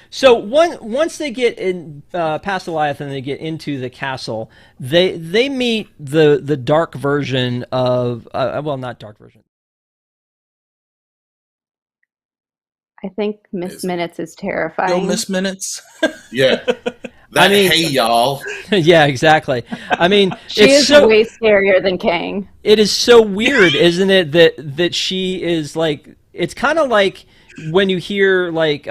So once they get in past Eliath and they get into the castle, they meet the dark version of not dark version. I think Miss Minutes is terrifying. Yo, Miss Minutes. Yeah. Hey y'all. Yeah, exactly. I mean, she is way scarier than Kang. It is so weird, isn't it? That she is like. It's kind of like when you hear like.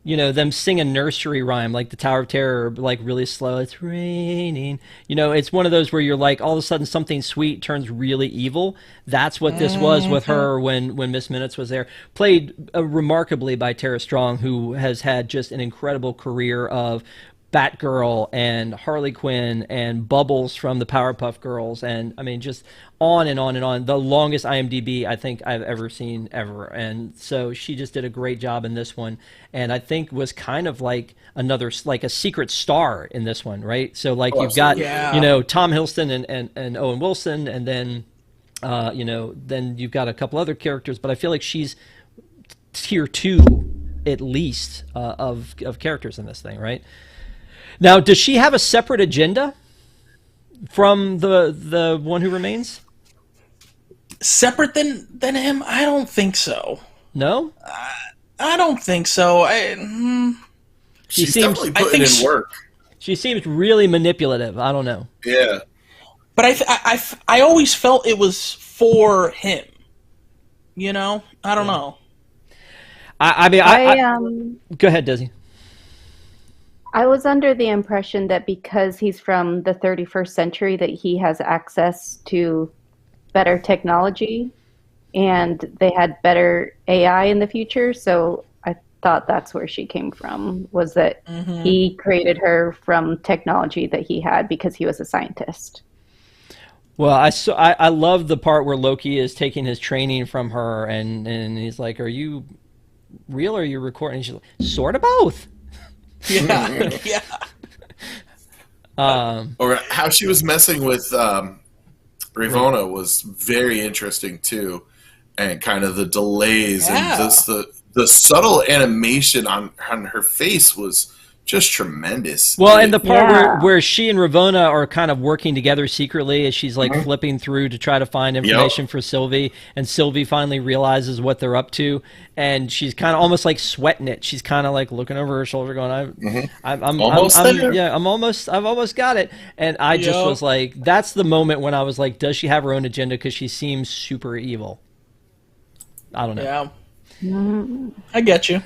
Them sing a nursery rhyme like the Tower of Terror, like really slow. It's raining. It's one of those where you're like, all of a sudden something sweet turns really evil. That's what this was with her when Miss Minutes was there. Played remarkably by Tara Strong, who has had just an incredible career of Batgirl and Harley Quinn and Bubbles from the Powerpuff Girls, and I mean just on and on and on. The longest IMDb I think I've ever seen ever, and so she just did a great job in this one, and I think was kind of like a secret star in this one, right? So like you've got Tom Hiddleston and Owen Wilson, and then then you've got a couple other characters, but I feel like she's tier 2 at least of characters in this thing, right? Now, does she have a separate agenda from the one who remains? Separate than him? I don't think so. No? I don't think so. She's definitely putting in work. She seems really manipulative. I don't know. Yeah. But I always felt it was for him. I don't know. I mean, go ahead, Desi. I was under the impression that because he's from the 31st century that he has access to better technology and they had better AI in the future. So I thought that's where she came from, was that he created her from technology that he had because he was a scientist. Well, I love the part where Loki is taking his training from her and he's like, are you real or are you recording? And she's like, sort of both. Yeah, yeah. Or how she was messing with Ravonna was very interesting too, and kind of the delays and just the subtle animation on her face was just tremendous. Well, and the part where she and Ravonna are kind of working together secretly as she's like flipping through to try to find information for Sylvie, and Sylvie finally realizes what they're up to, and she's kind of almost like sweating it. She's kind of like looking over her shoulder, going, "I've almost got it." And I just was like, that's the moment when I was like, does she have her own agenda? Because she seems super evil. I don't know. Yeah, I get you.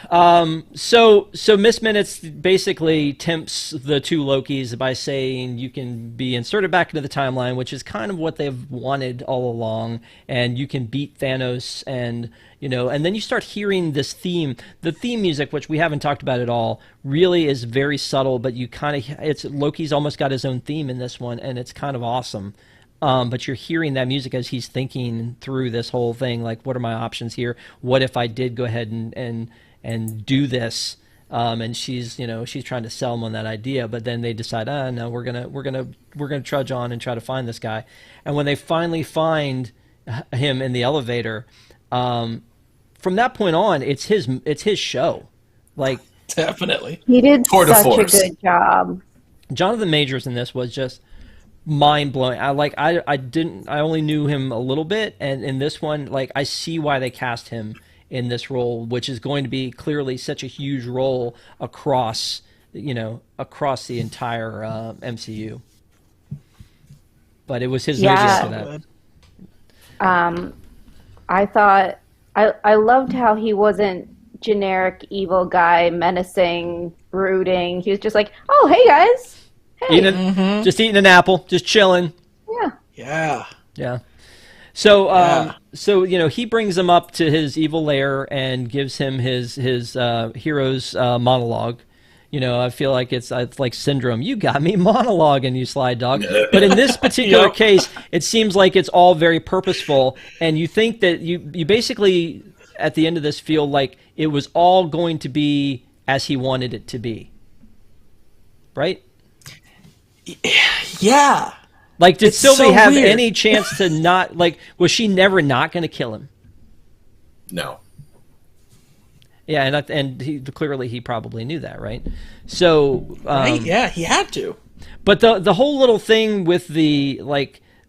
So Miss Minutes basically tempts the two Lokis by saying you can be inserted back into the timeline, which is kind of what they've wanted all along, and you can beat Thanos, and and then you start hearing this theme. The theme music, which we haven't talked about at all, really is very subtle, but it's Loki's almost got his own theme in this one, and it's kind of awesome. But you're hearing that music as he's thinking through this whole thing, like, what are my options here? What if I did go ahead and do this? And she's trying to sell him on that idea, but then they decide, no, we're gonna trudge on and try to find this guy. And when they finally find him in the elevator, from that point on, it's his show. Like, definitely, he did Tour de such force. a good job. Jonathan Majors in this was just mind blowing. I only knew him a little bit, and in this one, like, I see why they cast him in this role, which is going to be clearly such a huge role across the entire MCU. But it was his vision for that. I thought I loved how he wasn't generic evil guy, menacing, brooding. He was just like, oh, hey guys, hey, just eating an apple, just chilling. Yeah. So he brings him up to his evil lair and gives him his hero's monologue. I feel like it's like Syndrome. You got me monologuing, you sly dog. But in this particular case, it seems like it's all very purposeful, and you think that you basically at the end of this feel like it was all going to be as he wanted it to be, right? Yeah. Like, did It's Sylvie so have weird. any chance to not, like, was she never not going to kill him? No. Yeah, and clearly he probably knew that, right? So, Right? Yeah, he had to. but the whole little thing with the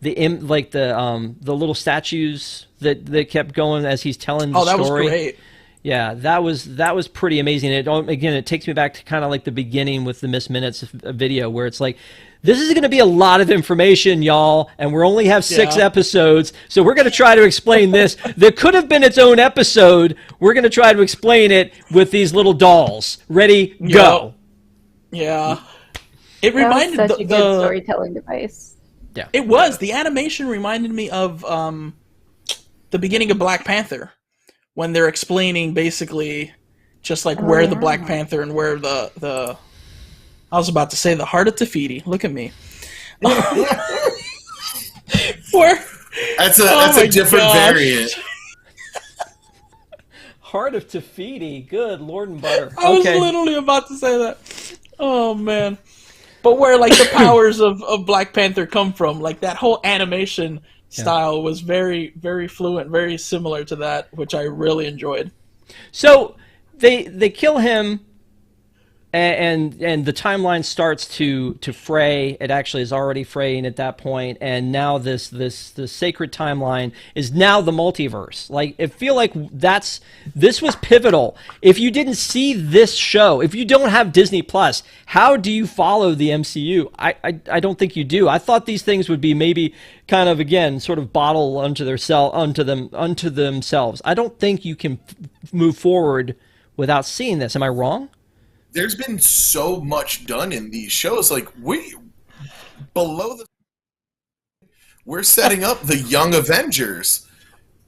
little statues that kept going as he's telling the Oh, that story. was great. Yeah, that was pretty amazing. It takes me back to kind of like the beginning with the Miss Minutes video, where it's like, this is going to be a lot of information, y'all, and we only have 6 episodes, so we're going to try to explain this. There could have been its own episode. We're going to try to explain it with these little dolls. Ready, go. Yeah. It That was reminded such a good storytelling device. Yeah, It was. The animation reminded me of the beginning of Black Panther, when they're explaining basically just like where the Black Panther and where the I was about to say the heart of Tafiti. Look at me. Where? That's a different gosh. variant. Heart of Tafiti. Good Lord and butter. I was literally about to say that. Oh man. But where like the powers of Black Panther come from, like that whole animation style was very, very fluent, very similar to that, which I really enjoyed. So they kill him, and the timeline starts to fray. It actually is already fraying at that point, and now this sacred timeline is now the multiverse. Like, I feel like this was pivotal. If you didn't see this show, if you don't have Disney Plus, how do you follow the MCU? I don't think you do. I thought these things would be maybe kind of, again, sort of bottle unto themselves. I don't think you can move forward without seeing this. Am I wrong? There's been so much done in these shows. Like, we're setting up the Young Avengers.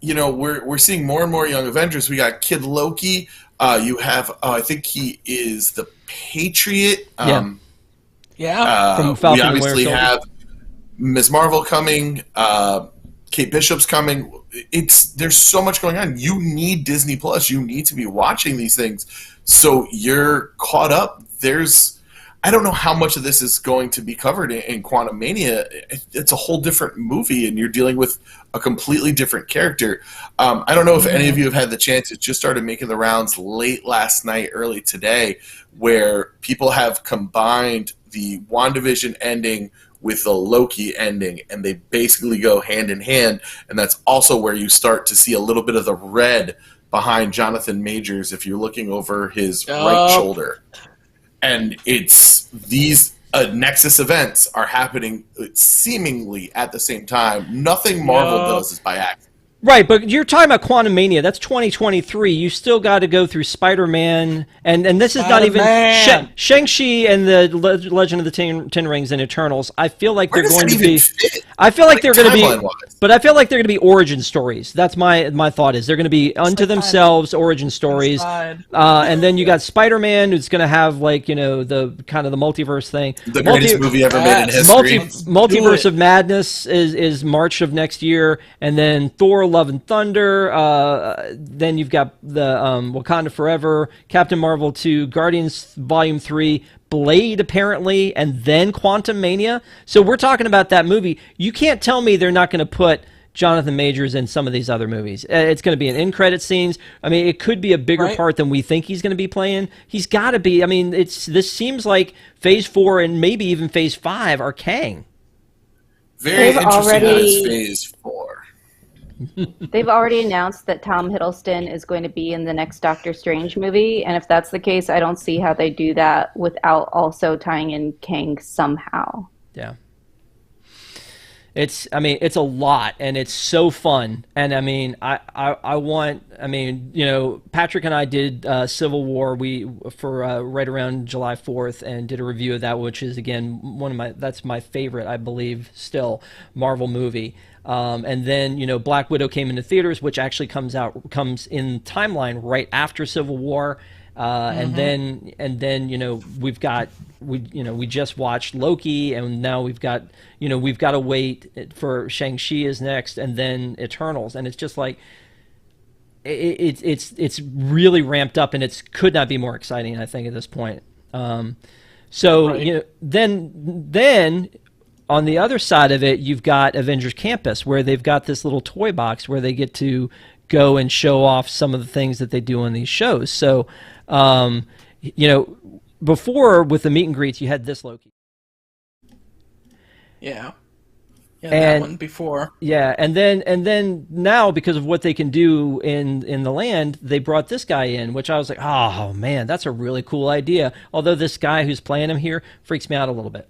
We're seeing more and more Young Avengers. We got Kid Loki. You have, I think he is the Patriot. From We Falcon and Winter obviously Soldier. have Ms. Marvel coming. Kate Bishop's coming. There's so much going on. You need Disney Plus. You need to be watching these things so you're caught up. I don't know how much of this is going to be covered in Quantum Mania. It's a whole different movie, and you're dealing with a completely different character. I don't know if any of you have had the chance. It just started making the rounds late last night, early today, where people have combined the WandaVision ending with the Loki ending, and they basically go hand in hand, and that's also where you start to see a little bit of the red behind Jonathan Majors if you're looking over his right shoulder. And it's these Nexus events are happening seemingly at the same time. Nothing Marvel does is by accident. Right, but you're talking about Quantum Mania. That's 2023. You still got to go through Spider-Man, and this is not even Spider-Man! Shang-Chi and the Legend of the Ten Rings and Eternals. I feel like Where they're does going that to even be. fit? I feel like they're going to be. timeline-wise? But I feel like they're going to be origin stories. That's my thought is they're going to be unto themselves origin stories. Inside. And then you got Spider-Man, who's going to have like the kind of the multiverse thing. The greatest movie ever made in history. Multiverse of Madness is March of next year, and then Thor: Love and Thunder. Then you've got the Wakanda Forever, Captain Marvel 2, Guardians Volume 3, Blade apparently, and then Quantum Mania. So we're talking about that movie. You can't tell me they're not going to put Jonathan Majors in some of these other movies. It's going to be in end credit scenes. I mean, it could be a bigger part than we think he's going to be playing. He's got to be. I mean, this seems like Phase 4 and maybe even Phase 5 are Kang. Very interesting that it's Phase 4. They've already announced that Tom Hiddleston is going to be in the next Doctor Strange movie, and if that's the case, I don't see how they do that without also tying in Kang somehow. Yeah. It's a lot, and it's so fun. And I mean, Patrick and I did Civil War for right around July 4th, and did a review of that, which is again that's my favorite, I believe, still Marvel movie. And then Black Widow came into theaters, which actually comes in timeline right after Civil War. And then we just watched Loki, and now we've got to wait for Shang-Chi is next, and then Eternals, and it's just like it's really ramped up, and it could not be more exciting, I think, at this point. Then on the other side of it, you've got Avengers Campus, where they've got this little toy box where they get to go and show off some of the things that they do on these shows. So, before with the meet and greets, you had this Loki. Yeah. Yeah, And that one before. Yeah, and then now, because of what they can do in the land, they brought this guy in, which I was like, oh man, that's a really cool idea. Although this guy who's playing him here freaks me out a little bit.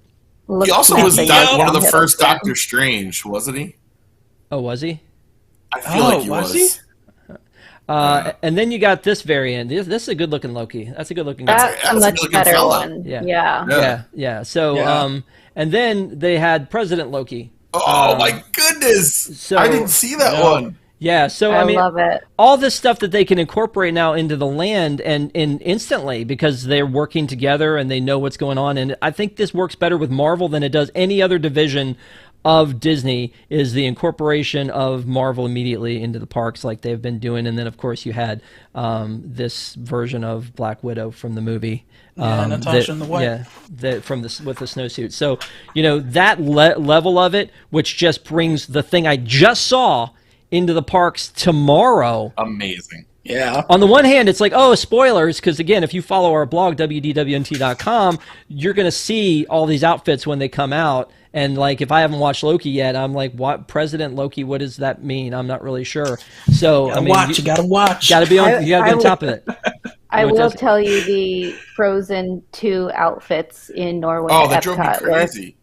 He also was one of the first Doctor Strange, wasn't he? Oh, was he? I feel like he was. And then you got this variant. This is a good-looking Loki. That's a good-looking guy. That's a much better one. Yeah. So, and then they had President Loki. Oh my goodness! I didn't see that one. Yeah, so I mean, love it. All this stuff that they can incorporate now into the land and instantly, because they're working together and they know what's going on. And I think this works better with Marvel than it does any other division of Disney, is the incorporation of Marvel immediately into the parks like they've been doing. And then, of course, you had this version of Black Widow from the movie. Natasha in the White. Yeah, with the snowsuit. So, that level of it, which just brings the thing I just saw into the parks tomorrow. Amazing. Yeah. On the one hand, it's like, oh, spoilers, because again, if you follow our blog, WDWNT.com, you're going to see all these outfits when they come out. And like, if I haven't watched Loki yet, I'm like, what? President Loki, what does that mean? I'm not really sure. So, you gotta watch. You gotta be on top of it. I will tell you the Frozen 2 outfits in Norway. Oh, that drove me crazy.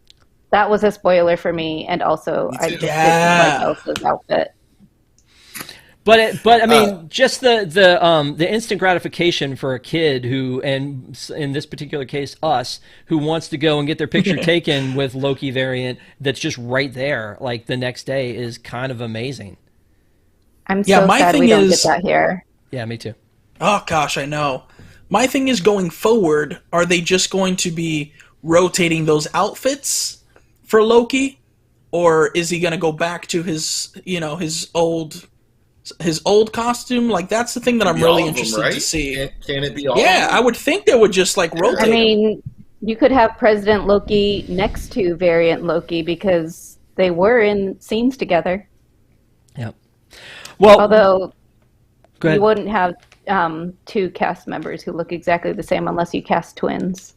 That was a spoiler for me, and also I just didn't like Elsa's outfit. But I mean, just the instant gratification for a kid who, and in this particular case, us, who wants to go and get their picture taken with Loki variant that's just right there, like the next day, is kind of amazing. I'm so sad we don't get that here. Yeah, me too. Oh gosh, I know. My thing is, going forward, are they just going to be rotating those outfits for Loki, or is he going to go back to his old costume? Like, that's the thing that I'm really interested to see. Can it be all? Yeah, I would think they would just like rotate. I mean, you could have President Loki next to Variant Loki, because they were in scenes together. Yep. Well, although you wouldn't have two cast members who look exactly the same unless you cast twins.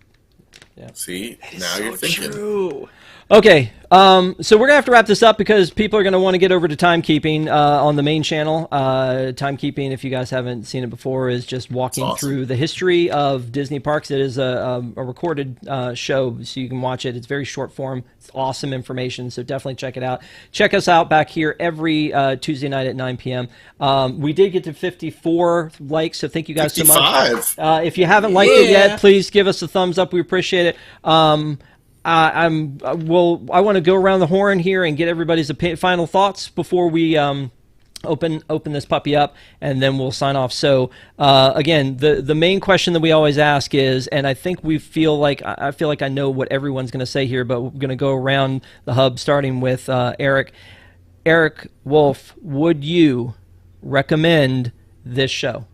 See, now you're thinking. True. Okay, so we're gonna have to wrap this up because people are gonna want to get over to timekeeping on the main channel. Timekeeping, if you guys haven't seen it before, is just walking through the history of Disney parks. It is a recorded show, so you can watch it. It's very short form. It's awesome information, so definitely check it out. Check us out back here every Tuesday night at 9 p.m. We did get to 54 likes, so thank you guys 55. so much. If you haven't liked it yet, please give us a thumbs up. We appreciate it. I want to go around the horn here and get everybody's final thoughts before we open this puppy up, and then we'll sign off. So again, the main question that we always ask is, and I think I feel like I know what everyone's going to say here, but we're going to go around the hub, starting with Eric. Eric Wolf, would you recommend this show?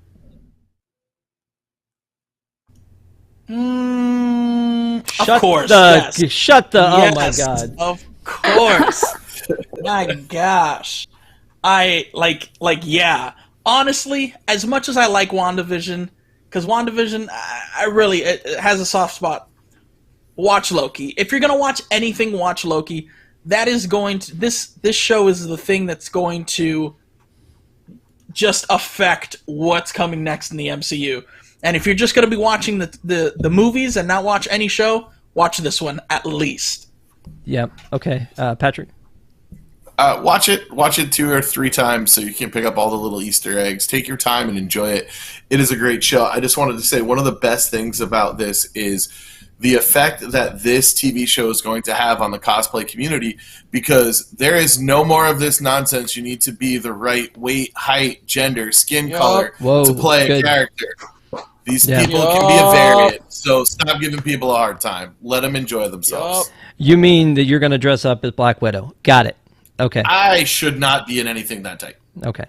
Of course. Yes. Shut the. Yes, oh my god. Of course. My gosh. Yeah. Honestly, as much as I like WandaVision, because WandaVision, I really it has a soft spot. Watch Loki. If you're gonna watch anything, watch Loki. That is going to this show is the thing that's going to just affect what's coming next in the MCU. And if you're just going to be watching the movies and not watch any show, watch this one at least. Yep. Okay. Patrick? Watch it 2 or 3 times so you can pick up all the little Easter eggs. Take your time and enjoy it. It is a great show. I just wanted to say one of the best things about this is the effect that this TV show is going to have on the cosplay community, because there is no more of this nonsense. You need to be the right weight, height, gender, skin color to play a character. These people can be a variant, so stop giving people a hard time. Let them enjoy themselves. You mean that you're going to dress up as Black Widow? Got it. Okay. I should not be in anything that tight. Okay.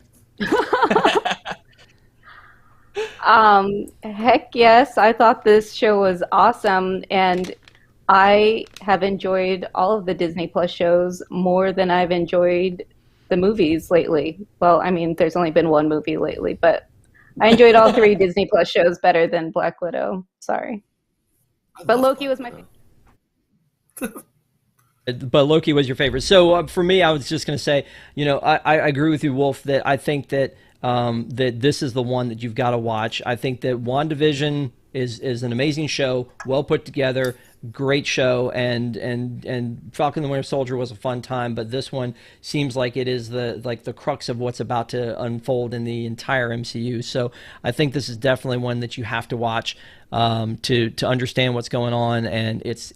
Heck yes, I thought this show was awesome, and I have enjoyed all of the Disney Plus shows more than I've enjoyed the movies lately. Well, I mean, there's only been one movie lately, but I enjoyed all 3 Disney Plus shows better than Black Widow. Sorry. But Loki was my favorite. But Loki was your favorite. So for me, I was just going to say, I agree with you, Wolf, that I think that that this is the one that you've got to watch. I think that WandaVision is an amazing show, well put together, great show, and Falcon the Winter Soldier was a fun time, but this one seems like it is the crux of what's about to unfold in the entire MCU. So I think this is definitely one that you have to watch to understand what's going on, and it's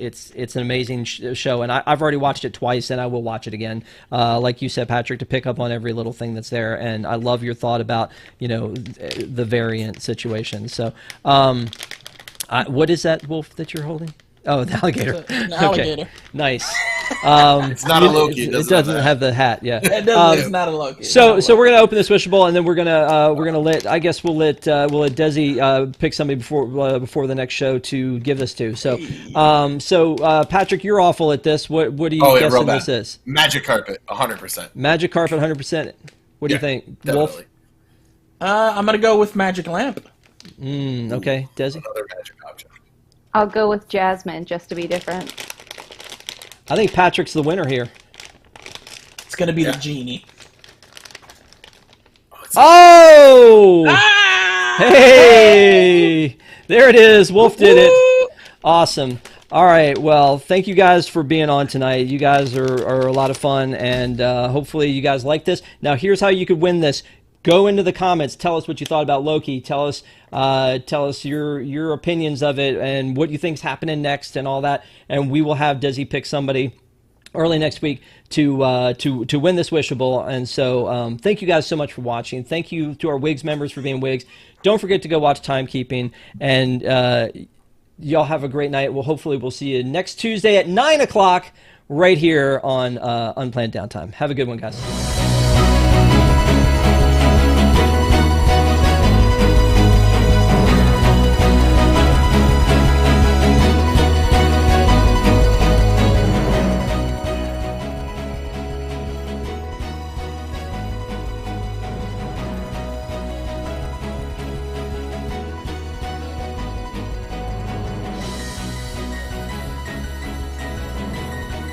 an amazing show, and I've already watched it twice, and I will watch it again, like you said, Patrick, to pick up on every little thing that's there. And I love your thought about the variant situation. So what is that, Wolf, that you're holding? Oh, the alligator. An alligator. Okay. Nice. It's not a Loki. It doesn't have the hat. Yeah. It doesn't. It's not a Loki. So we're gonna open this wishable, and then we're gonna let. I guess we'll let Desi pick somebody before the next show to give this to. So Patrick, you're awful at this. What do you guessing this is? Magic carpet, 100%. Magic carpet, 100%. What do you think, definitely. Wolf? I'm gonna go with magic lamp. Okay, Desi. Another magic object. I'll go with Jasmine just to be different. I think Patrick's the winner here. It's gonna be the genie. Oh! Ah! Hey! There it is. Wolf did it. Awesome. All right. Well, thank you guys for being on tonight. You guys are a lot of fun, and hopefully you guys like this. Now, here's how you could win this. Go into the comments. Tell us what you thought about Loki. Tell us your opinions of it and what you think's happening next and all that. And we will have Desi pick somebody early next week to win this wishable. And so thank you guys so much for watching. Thank you to our Wigs members for being Wigs. Don't forget to go watch Timekeeping, and y'all have a great night. Hopefully we'll see you next Tuesday at 9 o'clock right here on Unplanned Downtime. Have a good one, guys.